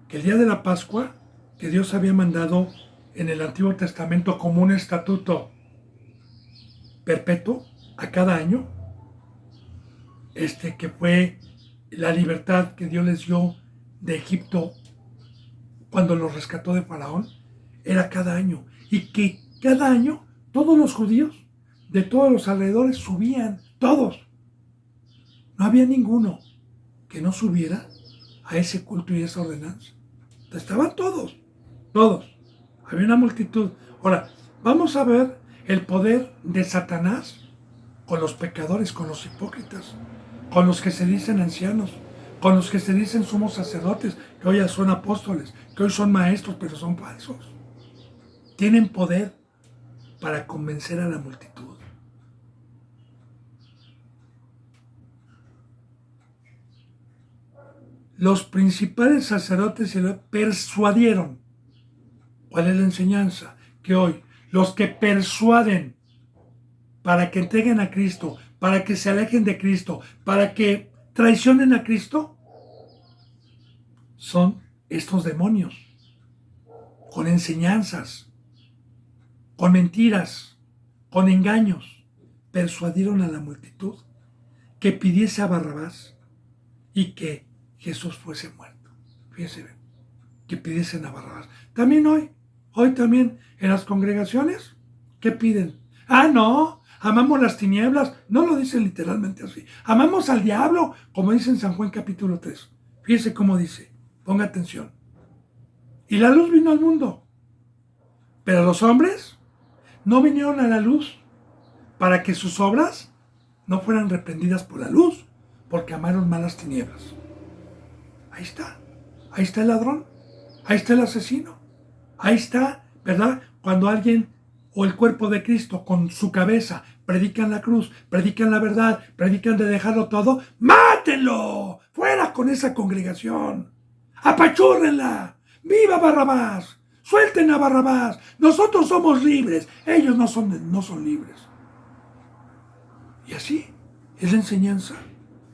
que el día de la Pascua, que Dios había mandado en el Antiguo Testamento como un estatuto perpetuo a cada año, que fue la libertad que Dios les dio de Egipto cuando los rescató de Faraón, era cada año. Y que cada año todos los judíos de todos los alrededores subían, todos. No había ninguno que no subiera a ese culto y esa ordenanza. Estaban todos. Había una multitud. Ahora, vamos a ver el poder de Satanás con los pecadores, con los hipócritas, con los que se dicen ancianos, con los que se dicen sumos sacerdotes, que hoy son apóstoles, que hoy son maestros, pero son falsos. Tienen poder para convencer a la multitud. Los principales sacerdotes se lo persuadieron. ¿Cuál es la enseñanza? Que hoy los que persuaden para que entreguen a Cristo, para que se alejen de Cristo, para que traicionen a Cristo, son estos demonios, con enseñanzas, con mentiras, con engaños, persuadieron a la multitud que pidiese a Barrabás y que Jesús fuese muerto. Fíjense bien, que pidiesen a Barrabás. También hoy también en las congregaciones, ¿qué piden? No, amamos las tinieblas. No lo dicen literalmente así. Amamos al diablo, como dice en San Juan capítulo 3. Fíjense cómo dice, ponga atención. Y la luz vino al mundo, pero los hombres no vinieron a la luz para que sus obras no fueran reprendidas por la luz, porque amaron más las tinieblas. Ahí está el ladrón, ahí está el asesino, ahí está, ¿verdad? Cuando alguien o el cuerpo de Cristo con su cabeza predican la cruz, predican la verdad, predican de dejarlo todo, ¡mátenlo! ¡Fuera con esa congregación! ¡Apachúrrenla! ¡Viva Barrabás! suelten a Barrabás, nosotros somos libres, ellos no son libres. Y así es la enseñanza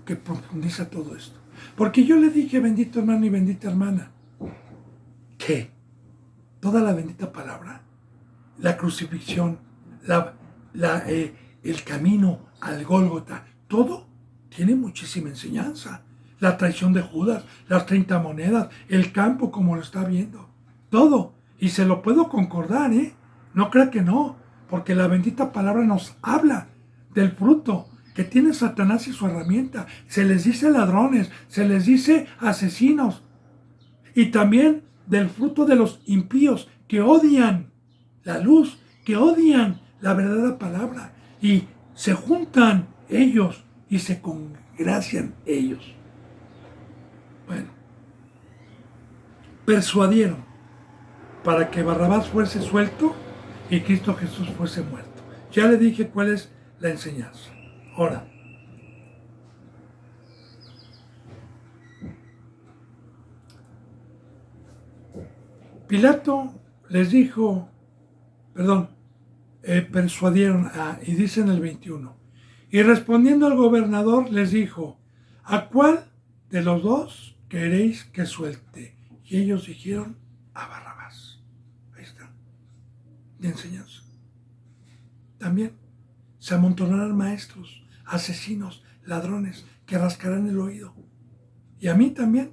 que profundiza todo esto. Porque yo le dije, bendito hermano y bendita hermana, que toda la bendita palabra, la crucifixión, el camino al Gólgota, todo tiene muchísima enseñanza. La traición de Judas, las 30 monedas, el campo como lo está viendo, todo. Y se lo puedo concordar, no crea que no, porque la bendita palabra nos habla del fruto que tiene Satanás y su herramienta. Se les dice ladrones, se les dice asesinos, y también del fruto de los impíos que odian la luz, que odian la verdadera palabra, y se juntan ellos y se congracian ellos. Bueno, persuadieron para que Barrabás fuese suelto y Cristo Jesús fuese muerto. Ya le dije cuál es la enseñanza. Ahora, Pilato les dijo, persuadieron y dice en el 21, y respondiendo al gobernador les dijo, ¿a cuál de los dos queréis que suelte? Y ellos dijeron, a Barrabás. Ahí está, de enseñanza. También se amontonarán maestros, asesinos, ladrones, que rascarán el oído. Y a mí también,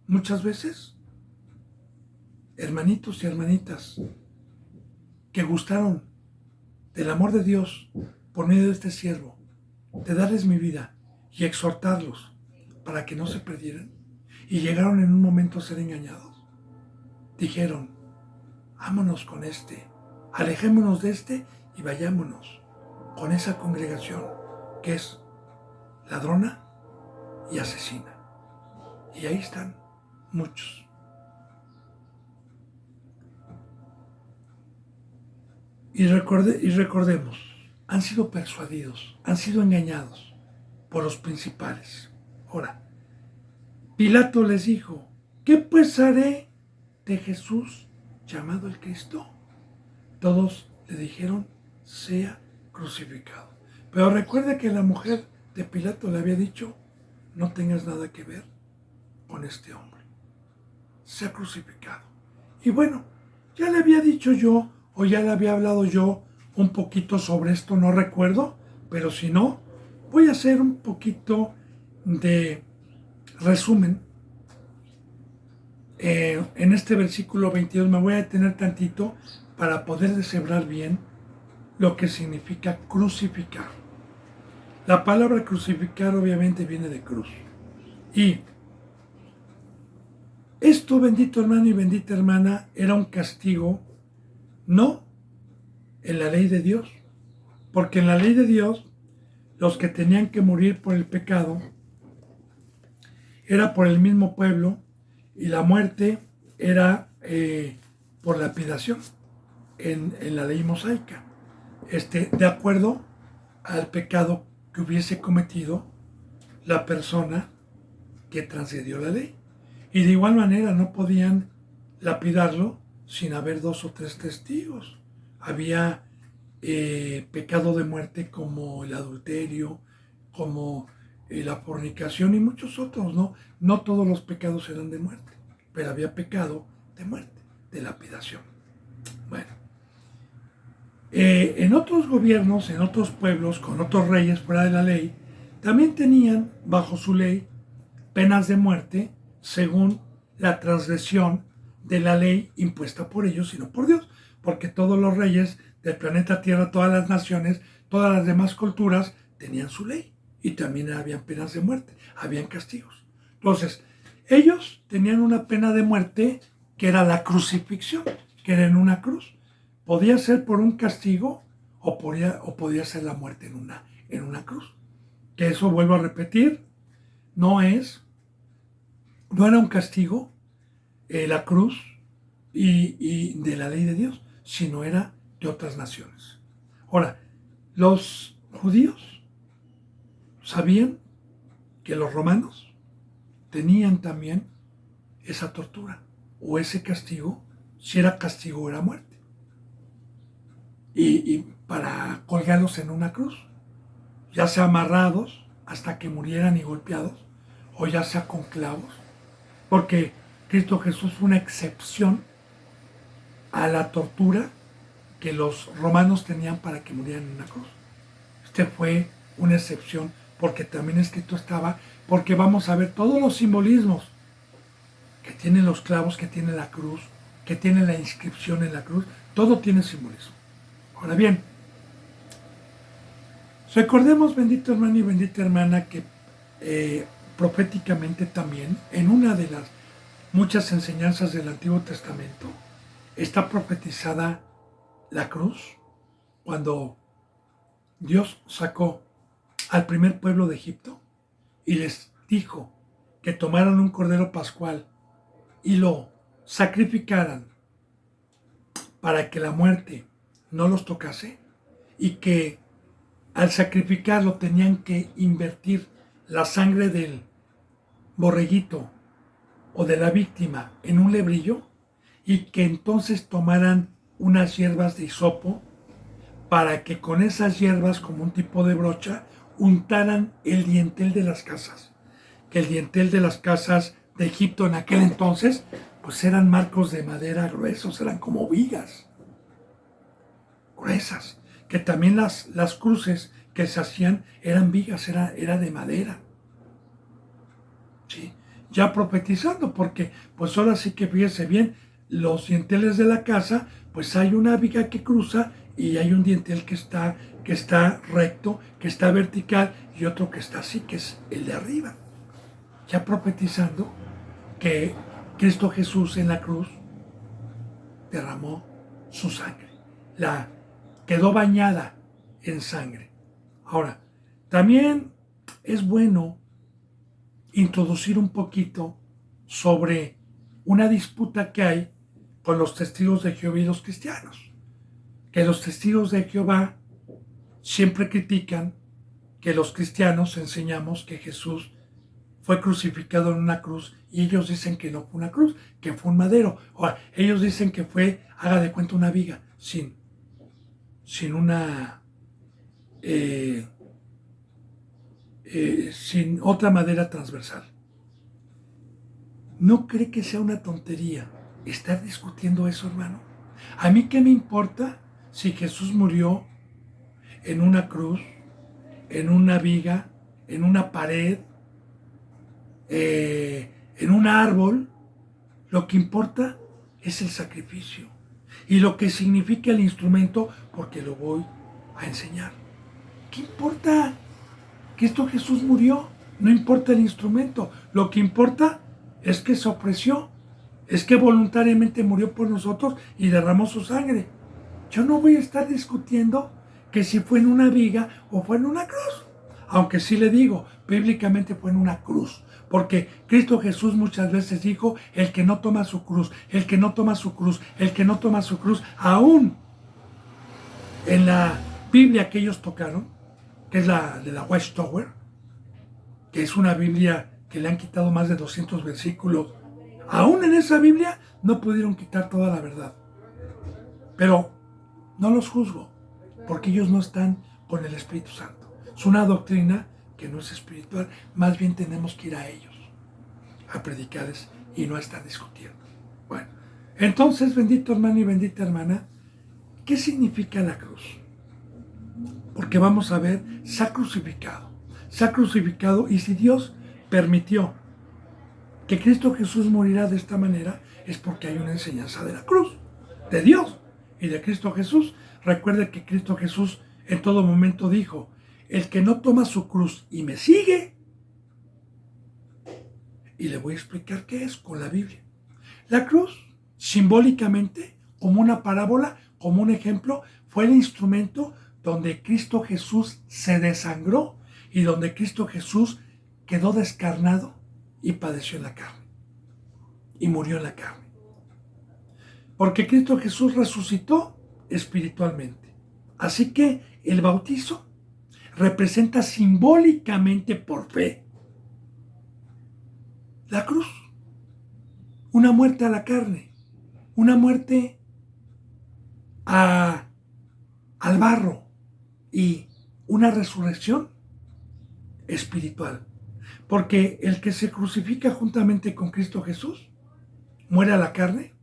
muchas veces, hermanitos y hermanitas que gustaron del amor de Dios por medio de este siervo, de darles mi vida y exhortarlos para que no se perdieran, y llegaron en un momento a ser engañados. Dijeron, vámonos con este, alejémonos de este y vayámonos con esa congregación que es ladrona y asesina. Y ahí están muchos. Y recordemos, han sido persuadidos, han sido engañados por los principales. Ahora, Pilato les dijo, ¿qué pues haré de Jesús llamado el Cristo? Todos le dijeron, sea crucificado. Pero recuerda que la mujer de Pilato le había dicho, no tengas nada que ver con este hombre, sea crucificado. Y bueno, ya le había dicho yo, o ya le había hablado yo un poquito sobre esto, no recuerdo, pero si no, voy a hacer un poquito de resumen. En este versículo 22 me voy a detener tantito para poder deshebrar bien lo que significa crucificar. La palabra crucificar obviamente viene de cruz. Y esto, bendito hermano y bendita hermana, era un castigo, no en la ley de Dios, porque en la ley de Dios los que tenían que morir por el pecado era por el mismo pueblo, y la muerte era por lapidación en la ley mosaica, de acuerdo al pecado que hubiese cometido la persona que transgredió la ley. Y de igual manera no podían lapidarlo sin haber 2 o 3 testigos. Había pecado de muerte como el adulterio, como la fornicación y muchos otros, ¿no? No todos los pecados eran de muerte, pero había pecado de muerte, de lapidación. Bueno, en otros gobiernos, en otros pueblos, con otros reyes fuera de la ley, también tenían bajo su ley penas de muerte según la transgresión de la ley impuesta por ellos y no por Dios, porque todos los reyes del planeta Tierra, todas las naciones, todas las demás culturas tenían su ley y también habían penas de muerte, habían castigos. Entonces, ellos tenían una pena de muerte que era la crucifixión, que era en una cruz. Podía ser por un castigo o podía ser la muerte en una cruz. Que eso, vuelvo a repetir, no era un castigo la cruz y de la ley de Dios, sino era de otras naciones. Ahora, los judíos sabían que los romanos tenían también esa tortura o ese castigo si era castigo o era muerte. Y para colgarlos en una cruz, ya sea amarrados hasta que murieran y golpeados, o ya sea con clavos, porque Cristo Jesús fue una excepción a la tortura que los romanos tenían para que murieran en una cruz. Este fue una excepción porque también escrito estaba, porque vamos a ver todos los simbolismos que tienen los clavos, que tiene la cruz, que tiene la inscripción en la cruz, todo tiene simbolismo. Ahora bien, recordemos, bendito hermano y bendita hermana, que proféticamente también, en una de las muchas enseñanzas del Antiguo Testamento, está profetizada la cruz, cuando Dios sacó al primer pueblo de Egipto y les dijo que tomaran un cordero pascual y lo sacrificaran para que la muerte no los tocase, y que al sacrificarlo tenían que invertir la sangre del borreguito o de la víctima en un lebrillo, y que entonces tomaran unas hierbas de hisopo para que con esas hierbas, como un tipo de brocha, untaran el dintel de las casas. Que el dintel de las casas de Egipto en aquel entonces, pues eran marcos de madera gruesos, eran como vigas gruesas. Que también las cruces que se hacían eran vigas, era de madera. ¿Sí? Ya profetizando, porque pues ahora sí que fíjese bien, los dinteles de la casa, pues hay una viga que cruza y hay un dintel que está recto, que está vertical, y otro que está así, que es el de arriba. Ya profetizando que Cristo Jesús en la cruz derramó su sangre, quedó bañada en sangre. Ahora, también es bueno introducir un poquito sobre una disputa que hay con los testigos de Jehová y los cristianos. Que los testigos de Jehová siempre critican que los cristianos enseñamos que Jesús fue crucificado en una cruz, y ellos dicen que no fue una cruz, que fue un madero. Ahora, ellos dicen que fue, haga de cuenta, una viga, sin una... sin otra madera transversal. ¿No cree que sea una tontería estar discutiendo eso, hermano? ¿A mí qué me importa si Jesús murió en una cruz, en una viga, en una pared, en un árbol? Lo que importa es el sacrificio y lo que significa el instrumento, porque lo voy a enseñar. ¿Qué importa? Cristo Jesús murió, no importa el instrumento. Lo que importa es que se ofreció, es que voluntariamente murió por nosotros y derramó su sangre. Yo no voy a estar discutiendo que si fue en una viga o fue en una cruz. Aunque sí le digo, bíblicamente fue en una cruz. Porque Cristo Jesús muchas veces dijo, el que no toma su cruz, el que no toma su cruz, el que no toma su cruz, aún en la Biblia que ellos tocaron, que es la de la Watchtower, que es una Biblia que le han quitado más de 200 versículos, aún en esa Biblia no pudieron quitar toda la verdad. Pero no los juzgo, porque ellos no están con el Espíritu Santo. Es una doctrina que no es espiritual, más bien tenemos que ir a ellos, a predicarles y no a estar discutiendo. Bueno, entonces, bendito hermano y bendita hermana, ¿qué significa la cruz? Porque vamos a ver, se ha crucificado, y si Dios permitió que Cristo Jesús morirá de esta manera, es porque hay una enseñanza de la cruz, de Dios y de Cristo Jesús. Recuerde que Cristo Jesús en todo momento dijo, el que no toma su cruz y me sigue, y le voy a explicar qué es con la Biblia. La cruz, simbólicamente, como una parábola, como un ejemplo, fue el instrumento donde Cristo Jesús se desangró y donde Cristo Jesús quedó descarnado y padeció en la carne y murió en la carne. Porque Cristo Jesús resucitó espiritualmente. Así que el bautizo representa simbólicamente, por fe, la cruz, una muerte a la carne, una muerte al barro y una resurrección espiritual. Porque el que se crucifica juntamente con Cristo Jesús muere a la carne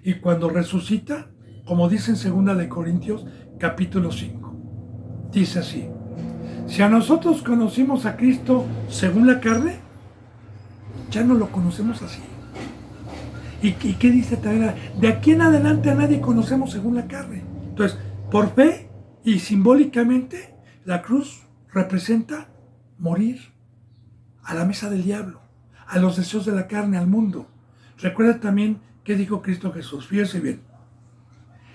y cuando resucita, como dice en 2 de Corintios capítulo 5, dice así: si a nosotros conocimos a Cristo según la carne, ya no lo conocemos así. ¿Y qué dice también? De aquí en adelante a nadie conocemos según la carne. Entonces, por fe y simbólicamente, la cruz representa morir a la mesa del diablo, a los deseos de la carne, al mundo. Recuerda también qué dijo Cristo Jesús. Fíjese bien.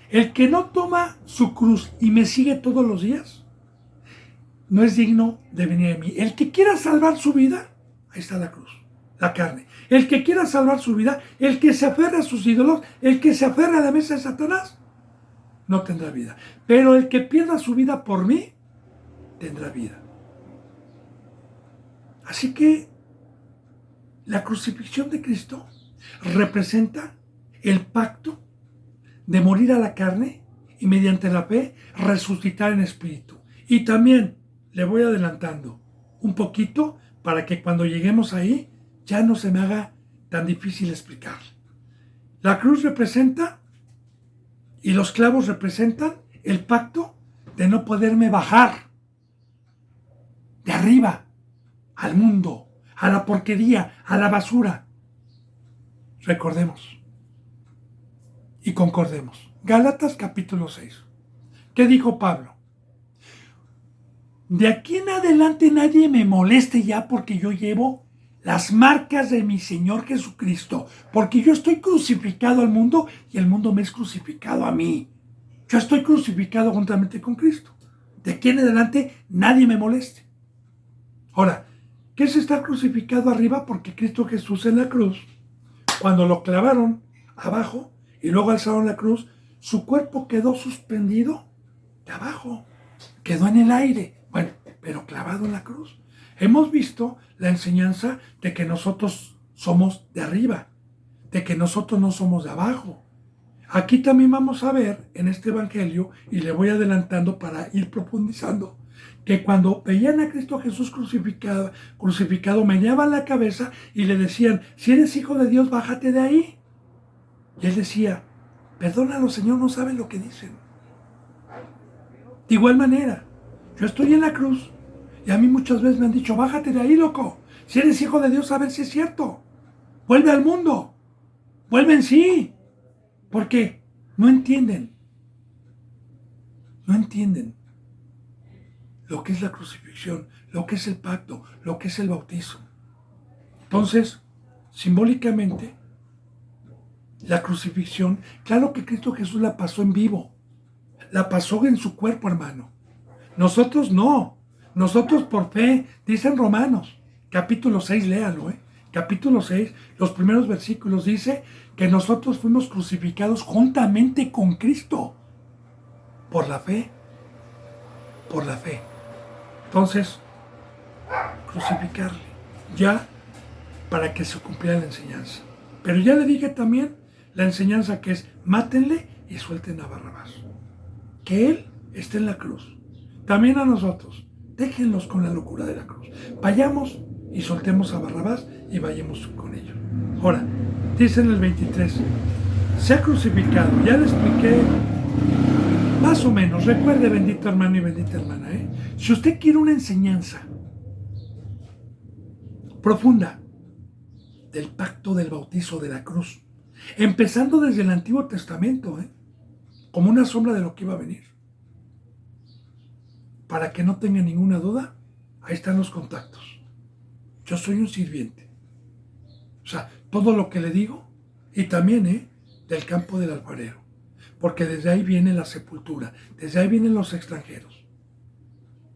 El que no toma su cruz y me sigue todos los días, no es digno de venir a mí. El que quiera salvar su vida, ahí está la cruz, la carne. El que quiera salvar su vida, el que se aferra a sus ídolos, el que se aferra a la mesa de Satanás, no tendrá vida. Pero el que pierda su vida por mí, tendrá vida. Así que la crucifixión de Cristo representa el pacto de morir a la carne y mediante la fe resucitar en espíritu. Y también le voy adelantando un poquito para que cuando lleguemos ahí ya no se me haga tan difícil explicar. La cruz representa y los clavos representan el pacto de no poderme bajar de arriba al mundo, a la porquería, a la basura. Recordemos y concordemos. Gálatas capítulo 6. ¿Qué dijo Pablo? De aquí en adelante nadie me moleste ya porque yo llevo las marcas de mi Señor Jesucristo, porque yo estoy crucificado al mundo y el mundo me es crucificado a mí. Yo estoy crucificado juntamente con Cristo. De aquí en adelante nadie me moleste. Ahora, ¿qué es estar crucificado arriba? Porque Cristo Jesús en la cruz, cuando lo clavaron abajo y luego alzaron la cruz, su cuerpo quedó suspendido de abajo, quedó en el aire, bueno, pero clavado en la cruz. Hemos visto la enseñanza de que nosotros somos de arriba, de que nosotros no somos de abajo. Aquí también vamos a ver en este evangelio, y le voy adelantando para ir profundizando, que cuando veían a Cristo Jesús crucificado, meneaban la cabeza y le decían: si eres hijo de Dios, bájate de ahí. Y él decía: perdónalo, Señor, no saben lo que dicen. De igual manera, yo estoy en la cruz y a mí muchas veces me han dicho: bájate de ahí, loco. Si eres hijo de Dios, a ver si es cierto. Vuelve al mundo. Vuelve en sí. Porque no entienden. No entienden lo que es la crucifixión, lo que es el pacto, lo que es el bautizo. Entonces, simbólicamente, la crucifixión, claro que Cristo Jesús la pasó en vivo, la pasó en su cuerpo, hermano. Nosotros no, nosotros por fe, dicen Romanos, capítulo 6, léalo, capítulo 6, los primeros versículos, dice que nosotros fuimos crucificados juntamente con Cristo, por la fe, por la fe. Entonces, crucificarle, ya para que se cumpliera la enseñanza. Pero ya le dije también la enseñanza que es: mátenle y suelten a Barrabás. Que él esté en la cruz. También a nosotros, déjenlos con la locura de la cruz. Vayamos y soltemos a Barrabás y vayamos con ellos. Ahora, dice en el 23, se ha crucificado. Ya le expliqué más o menos. Recuerde, bendito hermano y bendita hermana, si usted quiere una enseñanza profunda del pacto del bautizo de la cruz, empezando desde el Antiguo Testamento, como una sombra de lo que iba a venir, para que no tenga ninguna duda, ahí están los contactos. Yo soy un sirviente. O sea, todo lo que le digo, y también del campo del alfarero, porque desde ahí viene la sepultura, desde ahí vienen los extranjeros,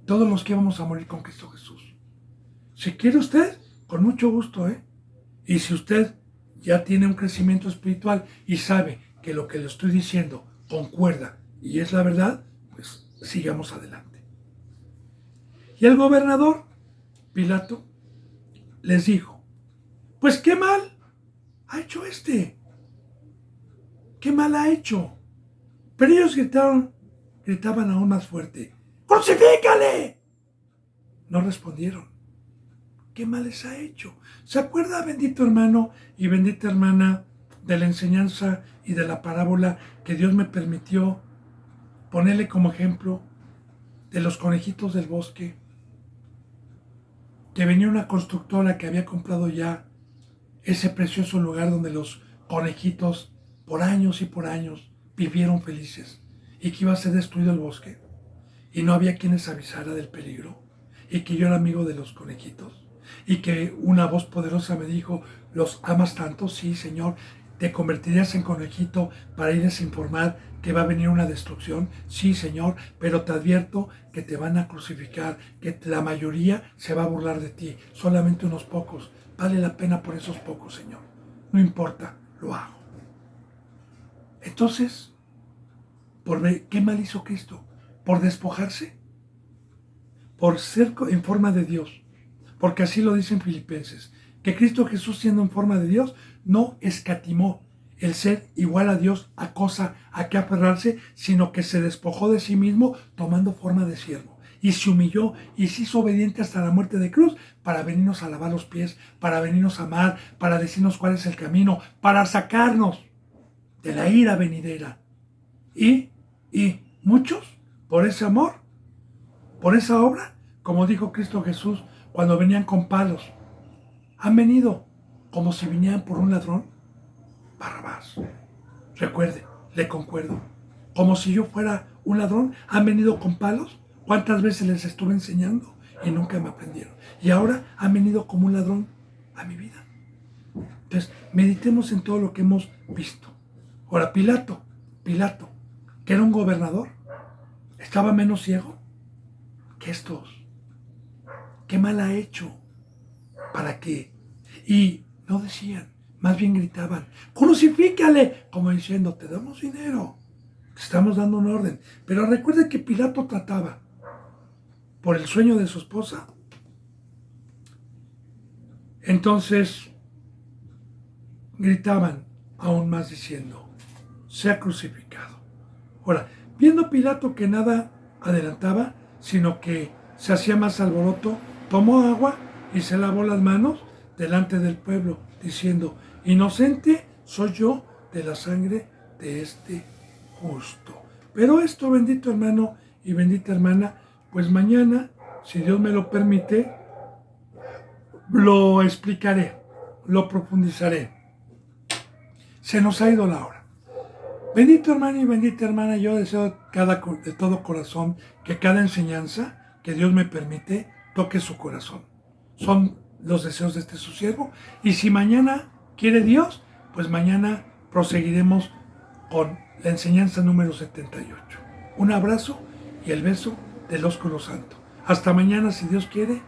todos los que vamos a morir con Cristo Jesús. Si quiere usted, con mucho gusto, y si usted ya tiene un crecimiento espiritual y sabe que lo que le estoy diciendo concuerda y es la verdad, pues sigamos adelante. Y el gobernador Pilato les dijo: pues qué mal ha hecho este. ¿Qué mal ha hecho? Pero ellos gritaban aún más fuerte, ¡crucifícale! No respondieron. ¿Qué mal les ha hecho? ¿Se acuerda, bendito hermano y bendita hermana, de la enseñanza y de la parábola que Dios me permitió ponerle como ejemplo de los conejitos del bosque? Que venía una constructora que había comprado ya ese precioso lugar donde los conejitos por años y por años vivieron felices, y que iba a ser destruido el bosque y no había quien les avisara del peligro, y que yo era amigo de los conejitos, y que una voz poderosa me dijo, ¿los amas tanto? Sí, Señor. ¿Te convertirías en conejito para irles a informar que va a venir una destrucción? Sí, Señor, pero te advierto que te van a crucificar, que la mayoría se va a burlar de ti, solamente unos pocos. Vale la pena por esos pocos, Señor. No importa, lo hago. Entonces, ¿qué mal hizo Cristo? ¿Por despojarse? Por ser en forma de Dios. Porque así lo dicen Filipenses, que Cristo Jesús, siendo en forma de Dios, no escatimó el ser igual a Dios a cosa a que aferrarse, sino que se despojó de sí mismo tomando forma de siervo. Y se humilló y se hizo obediente hasta la muerte de cruz para venirnos a lavar los pies, para venirnos a amar, para decirnos cuál es el camino, para sacarnos de la ira venidera. Y muchos, por ese amor, por esa obra, como dijo Cristo Jesús, cuando venían con palos, han venido como si vinieran por un ladrón, Barrabás. Recuerde, le concuerdo, como si yo fuera un ladrón, han venido con palos. ¿Cuántas veces les estuve enseñando y nunca me aprendieron? Y ahora han venido como un ladrón a mi vida. Entonces, meditemos en todo lo que hemos visto. Ahora, Pilato, que era un gobernador, estaba menos ciego que estos. ¿Qué mal ha hecho? ¿Para qué? Y no decían, más bien gritaban, ¡crucifícale! Como diciendo, te damos dinero, te estamos dando un orden. Pero recuerde que Pilato trataba por el sueño de su esposa. Entonces gritaban aún más diciendo, sea crucificado. Ahora, viendo Pilato que nada adelantaba, sino que se hacía más alboroto, tomó agua y se lavó las manos delante del pueblo, diciendo, inocente soy yo de la sangre de este justo. Pero esto, bendito hermano y bendita hermana, pues mañana, si Dios me lo permite, lo explicaré, lo profundizaré. Se nos ha ido la hora. Bendito hermano y bendita hermana, yo deseo de todo corazón que cada enseñanza que Dios me permite toque su corazón. Son los deseos de este su siervo. Y si mañana quiere Dios, pues mañana proseguiremos con la enseñanza número 78. Un abrazo y el beso del ósculo santo. Hasta mañana, si Dios quiere.